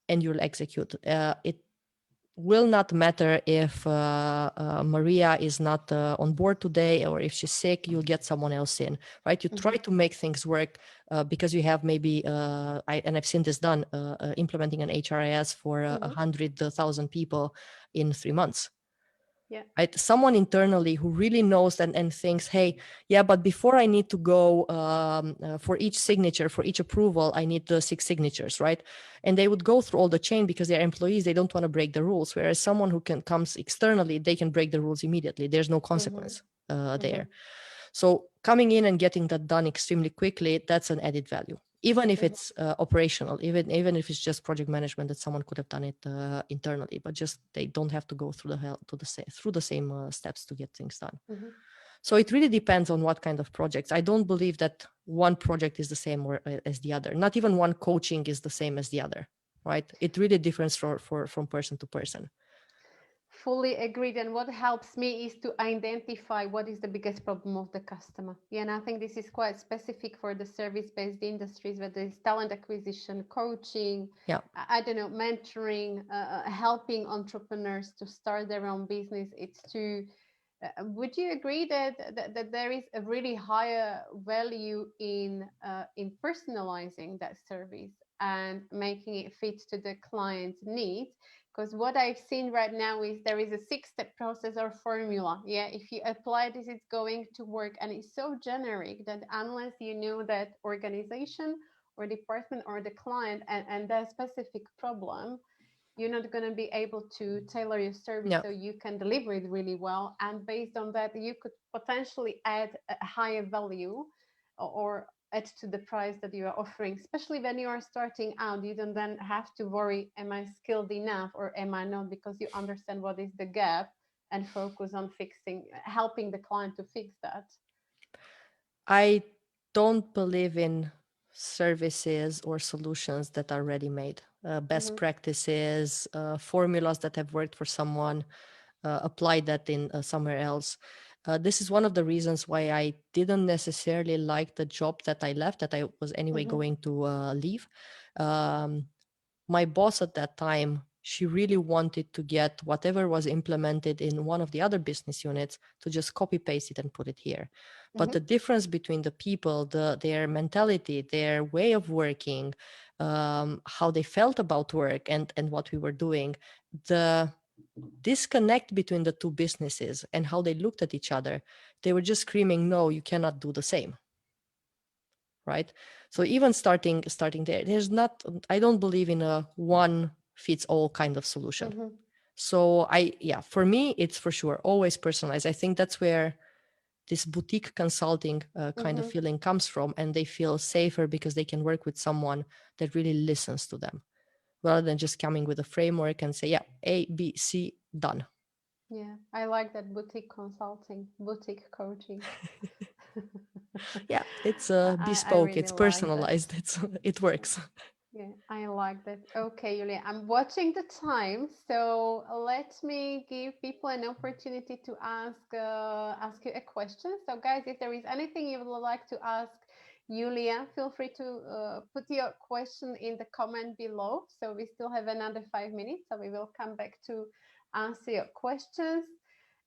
and you'll execute. It will not matter if Maria is not on board today, or if she's sick, you'll get someone else in, right? You try mhm, to make things work because you have maybe, and I've seen this done, implementing an HRIS for mhm. 100,000 people in 3 months. Yeah. Right? Someone internally who really knows and thinks, hey, yeah, but before I need to go for each signature, for each approval, I need the 6 signatures, right? And they would go through all the chain because they're employees, they don't want to break the rules. Whereas someone who comes externally, they can break the rules immediately. There's no Mhm, consequence there. mhm, So coming in and getting that done extremely quickly, that's an added value. Even if Mhm. it's operational, even if it's just project management that someone could have done it internally, but just they don't have to go through the same steps to get things done. Mhm. So it really depends on what kind of projects. I don't believe that one project is the same as the other. Not even one coaching is the same as the other, right? It really differs from person to person. Fully agreed. And what helps me is to identify what is the biggest problem of the customer. Yeah, and I think this is quite specific for the service-based industries, whether it's talent acquisition, coaching, Yeah. I don't know, mentoring, helping entrepreneurs to start their own business. It's to would you agree that there is a really higher value in personalizing that service and making it fit to the client's needs? Because what I've seen right now is there is a 6-step process or formula. Yeah, if you apply this, it's going to work, and it's so generic that unless you know that organization or department or the client and their specific problem, you're not going to be able to tailor your service Yeah. so you can deliver it really well. And based on that, you could potentially add a higher value or add to the price that you are offering, especially when you are starting out. You don't then have to worry, am I skilled enough or am I not? Because you understand what is the gap and focus on fixing, helping the client to fix that. I don't believe in services or solutions that are ready made. Best Mm-hmm, practices, formulas that have worked for someone, apply that in somewhere else. This is one of the reasons why I didn't necessarily like the job that I left, that I was anyway mm-hmm, going to leave. Um, my boss at that time, she really wanted to get whatever was implemented in one of the other business units to just copy paste it and put it here. But mm-hmm, the difference between the people, their mentality, their way of working, how they felt about work and what we were doing, the disconnect between the two businesses and how they looked at each other, they were just screaming, no, you cannot do the same, right? So even starting there, there's not, I don't believe in a one fits all kind of solution. mm-hmm, So yeah, for me, it's for sure always personalized. I think that's where this boutique consulting kind of mm-hmm. feeling comes from, and they feel safer because they can work with someone that really listens to them rather than just coming with a framework and say, yeah, A, B, C, done. Yeah, I like that, boutique consulting, boutique coaching. Yeah, it's I bespoke, really it's like that. personalized, it works. Yeah, I like that. Okay, Julia, I'm watching the time, so let me give people an opportunity to ask you a question. So, guys, if there is anything you would like to ask Julia, feel free to put your question in the comment below. So we still have another 5 minutes, so we will come back to answer your questions.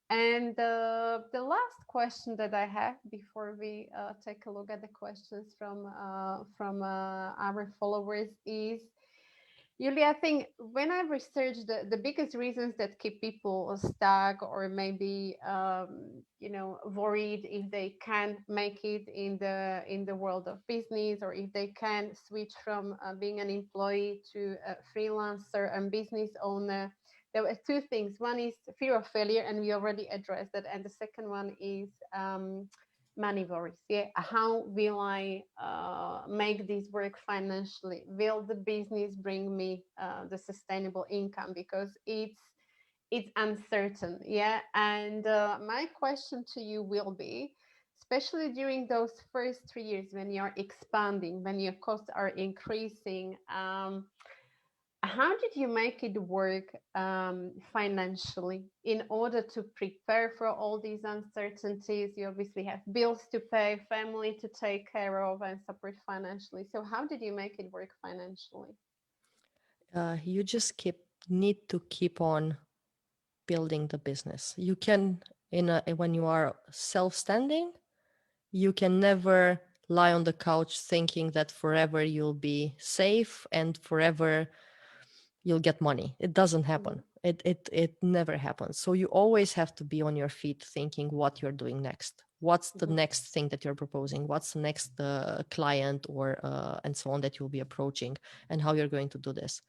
And the last question that I have before we take a look at the questions from our followers is, Yulia, I think when I researched the biggest reasons that keep people stuck or maybe worried if they can't make it in the world of business, or if they can switch from being an employee to a freelancer and business owner, there were two things. One is fear of failure, and we already addressed that, and the second one is money worries. Yeah, how will I make this work financially? Will the business bring me the sustainable income? Because it's uncertain. Yeah, and my question to you will be, especially during those first 3 years when you're expanding, when your costs are increasing, how did you make it work financially in order to prepare for all these uncertainties? You obviously have bills to pay, family to take care of, and support financially. So, how did you make it work financially? You just need to keep on building the business. You can, when you are self-standing, you can never lie on the couch thinking that forever you'll be safe and forever you'll get money. It doesn't Mm-hmm, happen. It never happens. So you always have to be on your feet thinking what you're doing next. What's the mm-hmm, next thing that you're proposing? What's the next client or and so on that you'll be approaching, and how you're going to do this?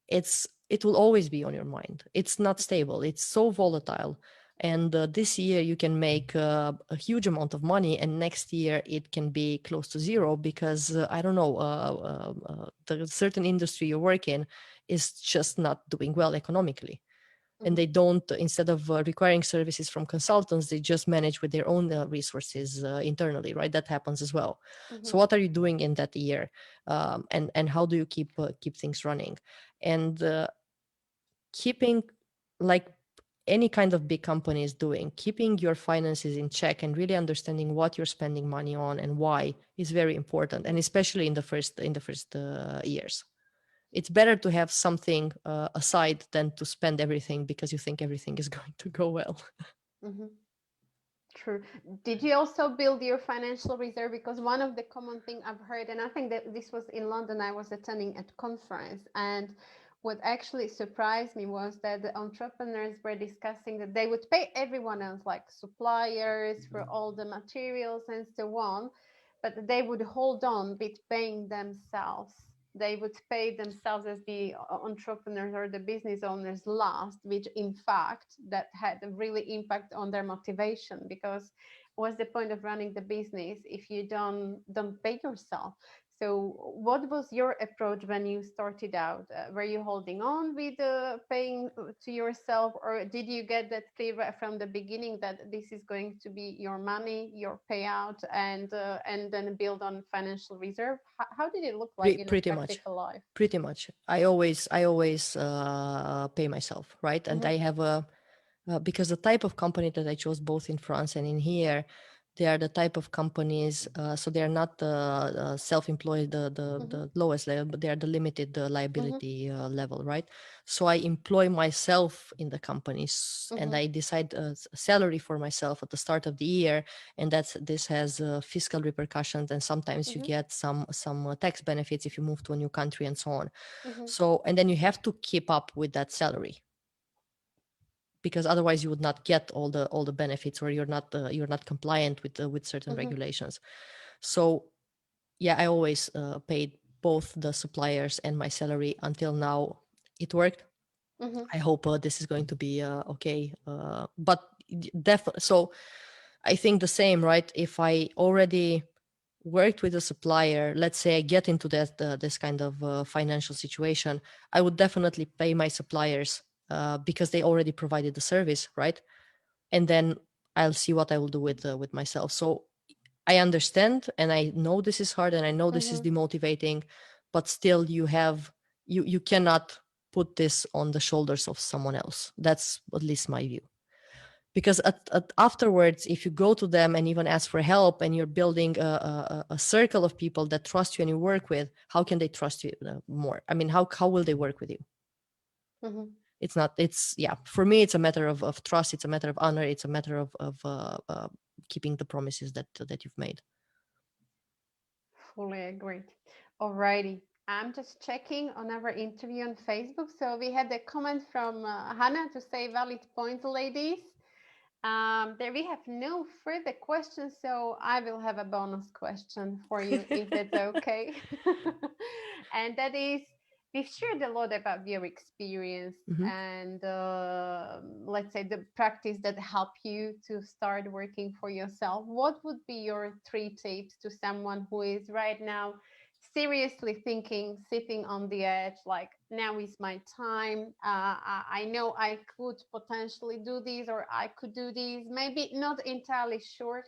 It will always be on your mind. It's not stable. It's so volatile. And this year you can make a huge amount of money, and next year it can be close to zero because I don't know, the certain industry you work in is just not doing well economically. And Mm-hmm. they don't, instead of requiring services from consultants, they just manage with their own resources internally, right? That happens as well. So Mm-hmm. what are you doing in that year, and how do you keep things running? And keeping, like any kind of big company is doing, keeping your finances in check and really understanding what you're spending money on and why is very important, and especially in the first years. It's better to have something aside than to spend everything because you think everything is going to go well. Mm-hmm. True. Did you also build your financial reserve? Because one of the common thing I've heard, and I think that this was in London, I was attending at conference, and what actually surprised me was that the entrepreneurs were discussing that they would pay everyone else, like suppliers, for all the materials and so on, but they would hold on with paying themselves. They would pay themselves as the entrepreneurs or the business owners last, which in fact that had a really impact on their motivation, because what's the point of running the business if you don't pay yourself? So what was your approach when you started out? Were you holding on with paying to yourself, or did you get that clear from the beginning that this is going to be your money, your payout, and then build on financial reserve? How did it look like in a Pretty much. practical life? Pretty much. I always pay myself, right? And Mm-hmm. I have a because the type of company that I chose both in France and in here, they are the type of companies. So they are not self-employed, Mm-hmm. the lowest level, but they are the limited Mm-hmm. liability level, right? So I employ myself in the companies, and Mm-hmm. I decide a salary for myself at the start of the year, and this has fiscal repercussions, and sometimes you Mm-hmm. get some tax benefits if you move to a new country and so on. Mm-hmm. So, and then you have to keep up with that salary because otherwise you would not get all the benefits, or you're not compliant with certain Mm-hmm. regulations. So yeah, I always paid both the suppliers and my salary until now. It worked. Mm-hmm. I hope this is going to be okay, but definitely. So I think the same, right? If I already worked with a supplier, let's say I get into that this kind of financial situation, I would definitely pay my suppliers because they already provided the service, right? And then I'll see what I will do with myself. So I understand, and I know this is hard, and I know this is Mm-hmm. demotivating, but still, you cannot put this on the shoulders of someone else. That's at least my view. Because afterwards, if you go to them and even ask for help, and you're building a circle of people that trust you and you work with, how can they trust you more? I mean, how will they work with you? Mm-hmm. It's not. It's yeah. For me, it's a matter of trust. It's a matter of honor. It's a matter of keeping the promises that you've made. Fully agreed. Alrighty. I'm just checking on our interview on Facebook. So we had a comment from Hannah to say valid point, ladies. There we have no further questions, so I will have a bonus question for you if that's okay. And that is, we've shared a lot about your experience Hmm. and let's say the practice that help you to start working for yourself. What would be your three tips to someone who is right now seriously thinking, sitting on the edge, like now is my time. I know I could potentially do this, or I could do this, maybe not entirely sure.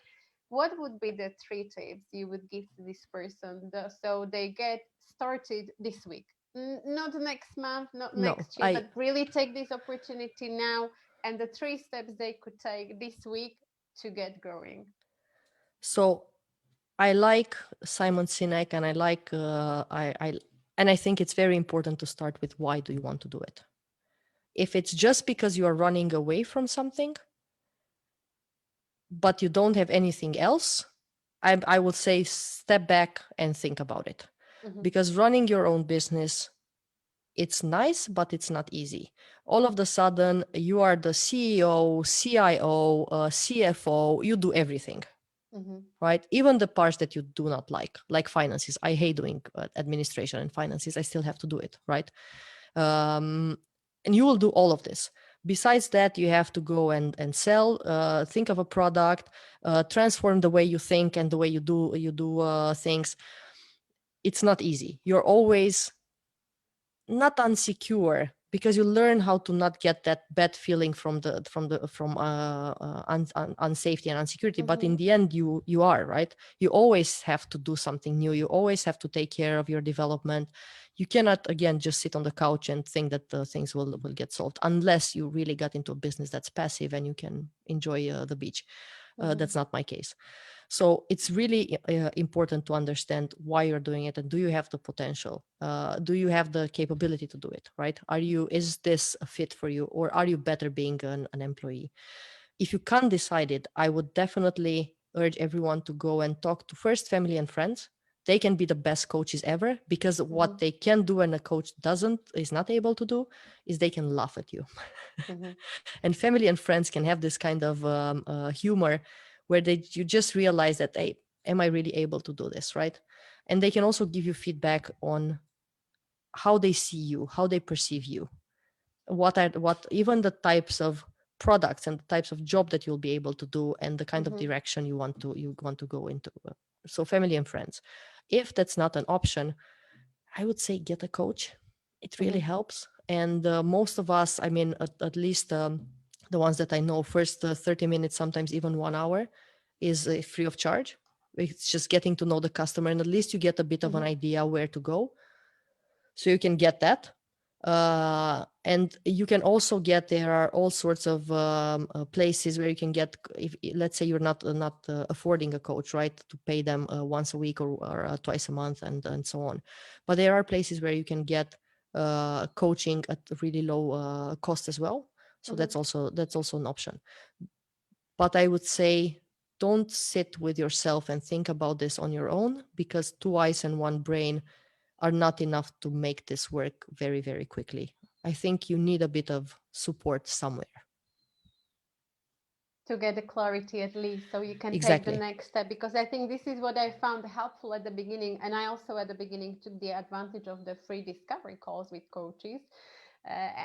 What would be the three tips you would give to this person so they get started this week? Not next month, not No, next year, I but really take this opportunity now, and the three steps they could take this week to get going. so I like Simon Sinek, and I think it's very important to start with why do you want to do it. If it's just because you are running away from something, but you don't have anything else, I would say step back and think about it. Mm-hmm. Because running your own business, it's nice, but it's not easy. All of the sudden, you are the CEO, CIO, CFO, you do everything, Mm-hmm. right? Even the parts that you do not like finances. I hate doing administration and finances. I still have to do it, right? And you will do all of this. Besides that, you have to go and sell, think of a product, transform the way you think and the way you do things. It's not easy. You're always not unsecure, because you learn how to not get that bad feeling from unsafety and unsecurity. But in Mm-hmm. the end, you are right. You always have to do something new. You always have to take care of your development. You cannot again just sit on the couch and think that things will get solved, unless you really got into a business that's passive and you can enjoy the beach. Mm-hmm. That's not my case. So it's really important to understand why you're doing it, and do you have the potential? Do you have the capability to do it? Right? Is this a fit for you, or are you better being an employee? If you can't decide it, I would definitely urge everyone to go and talk to first family and friends. They can be the best coaches ever, because Mm-hmm. what they can do and a coach is not able to do, is they can laugh at you. Mm-hmm. And family and friends can have this kind of humor, where you just realize that, hey, am I really able to do this, right? And they can also give you feedback on how they see you, how they perceive you, what even the types of products and the types of job that you'll be able to do, and the kind of Mm-hmm. direction you want to go into. So family and friends. If that's not an option, I would say get a coach. It really Mm-hmm. helps. And most of us, I mean, at least the ones that I know, first 30 minutes, sometimes even 1 hour, is free of charge. It's just getting to know the customer, and at least you get a bit of an Mm-hmm. idea where to go. So you can get that. And you can also get, there are all sorts of places where you can get, if let's say you're not affording a coach, right, to pay them once a week or twice a month, and so on. But there are places where you can get coaching at a really low cost as well. So Mm-hmm. that's also an option. But I would say, don't sit with yourself and think about this on your own, because two eyes and one brain are not enough to make this work very, very quickly. I think you need a bit of support somewhere. To get the clarity at least, so you can take the Exactly. next step, because I think this is what I found helpful at the beginning, and I also at the beginning took the advantage of the free discovery calls with coaches.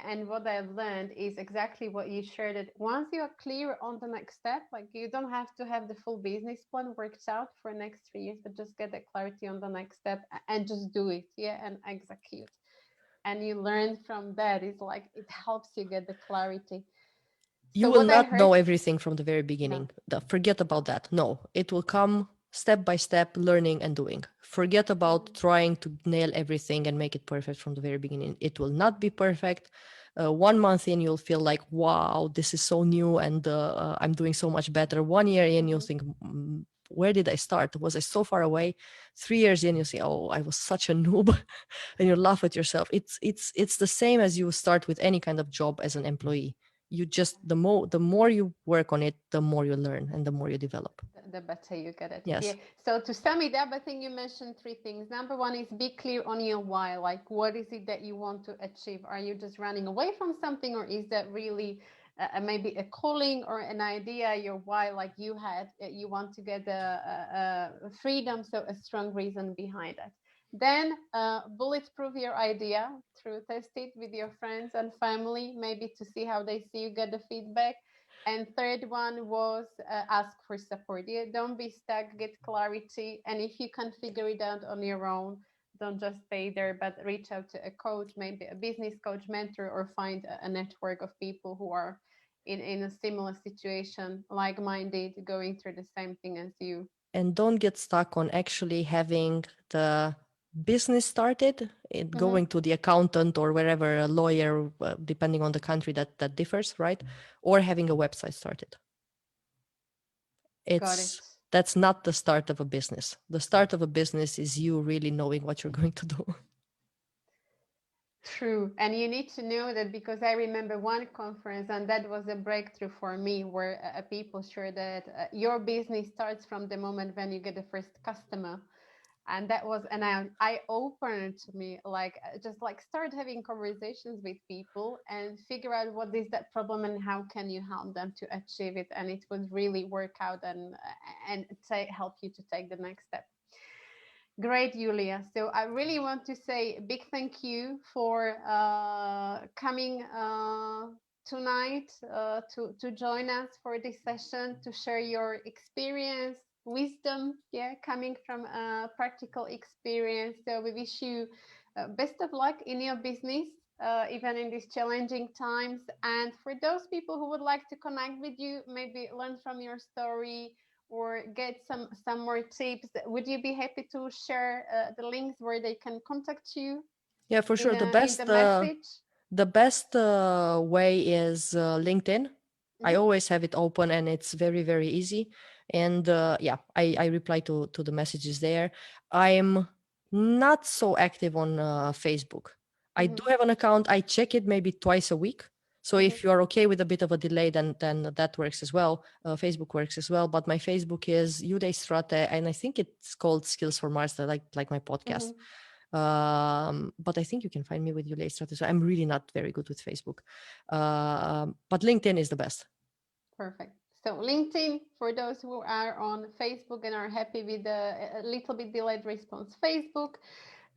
And what I've learned is exactly what you shared, that once you are clear on the next step, like you don't have to have the full business plan worked out for next 3 years, but just get the clarity on the next step and just do it, yeah, and execute. And you learn from that. It's like it helps you get the clarity. You So will what I not heard, know everything from the very no. beginning. Forget about that. No, it will come step by step, learning and doing. Forget about trying to nail everything and make it perfect from the very beginning. It will not be perfect. 1 month in, you'll feel like, wow, this is so new, and I'm doing so much better. 1 year in, you'll Mhm. think, where did I start? Was I so far away? 3 years in, you say, oh, I was such a noob. And you laugh at yourself. It's the same as you start with any kind of job as an employee. You just, the more you work on it, the more you learn and the more you develop. The better you get at it. Yeah. Yes. So to sum it up, I think you mentioned three things. Number one is be clear on your why. Like, what is it that you want to achieve? Are you just running away from something, or is that really maybe a calling or an idea? Your why, like you had, you want to get a freedom, so a strong reason behind it. Then bulletproof your idea through test it with your friends and family, maybe to see how they see you, get the feedback. And third one was ask for support. Yeah, don't be stuck, get clarity. And if you can figure it out on your own, don't just stay there, but reach out to a coach, maybe a business coach, mentor, or find a network of people who are in a similar situation, like minded, going through the same thing as you. And don't get stuck on actually having the business started, Mm-hmm. going to the accountant or wherever, a lawyer, depending on the country, that differs, right? Or having a website started. Got It's it. That's not the start of a business. The start of a business is you really knowing what you're going to do. True. And you need to know that, because I remember one conference, and that was a breakthrough for me, where people share that your business starts from the moment when you get the first customer. And that was an eye opener to me, like just like start having conversations with people and figure out what is that problem and how can you help them to achieve it, and it would really work out and help you to take the next step. Great, Julia. So I really want to say a big thank you for coming tonight to join us for this session to share your experience, wisdom, yeah, coming from a practical experience. So we wish you best of luck in your business, even in these challenging times. And for those people who would like to connect with you, maybe learn from your story or get some more tips, would you be happy to share the links where they can contact you Yeah, for sure. in the message? The best way is LinkedIn. I Mm-hmm, always have it open and it's very, very easy. And yeah, I reply to the messages there. I'm not so active on Facebook. I do mm-hmm, have an account. I check it maybe twice a week. So mm-hmm, if you are okay with a bit of a delay, then that works as well. Facebook works as well. But my Facebook is Iulia Istrate, and I think it's called Skills for Mars, like my mm-hmm. podcast. But I think you can find me with Iulia Istrate. So I'm really not very good with Facebook. But LinkedIn is the best. Perfect. So LinkedIn, for those who are on Facebook and are happy with a little bit delayed response, Facebook.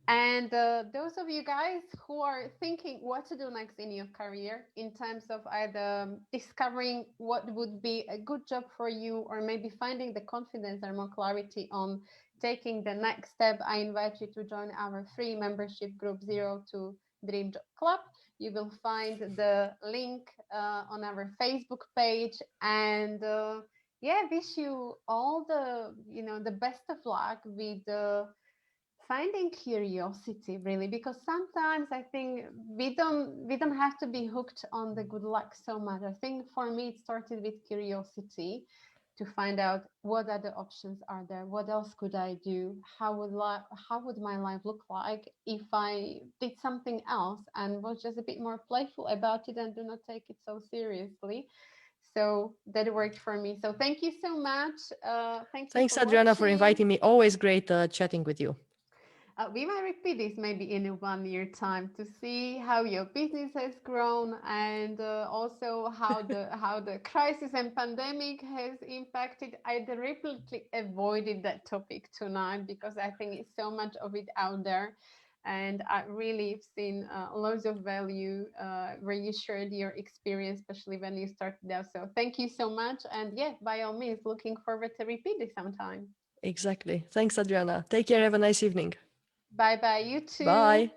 And those of you guys who are thinking what to do next in your career in terms of either discovering what would be a good job for you or maybe finding the confidence or more clarity on taking the next step, I invite you to join our free membership group Zero to Dream Job Club. You will find the link on our Facebook page. And yeah, wish you all the best of luck with finding curiosity, really, because sometimes I think we don't have to be hooked on the good luck so much. I think for me it started with curiosity to find out what other options are there, what else could I do, how would my life look like if I did something else and was just a bit more playful about it and do not take it so seriously. So that worked for me. So thank you so much. Thank you Thanks, for Adriana, for watching. inviting me. Always great chatting with you. We might repeat this maybe in a 1 year time to see how your business has grown and also how the crisis and pandemic has impacted. I deliberately avoided that topic tonight because I think it's so much of it out there, and I really have seen loads of value where you shared your experience, especially when you started out. So thank you so much, and yeah, by all means, looking forward to repeat this sometime. Exactly. Thanks, Adriana. Take care. Have a nice evening. Bye bye, you too. Bye.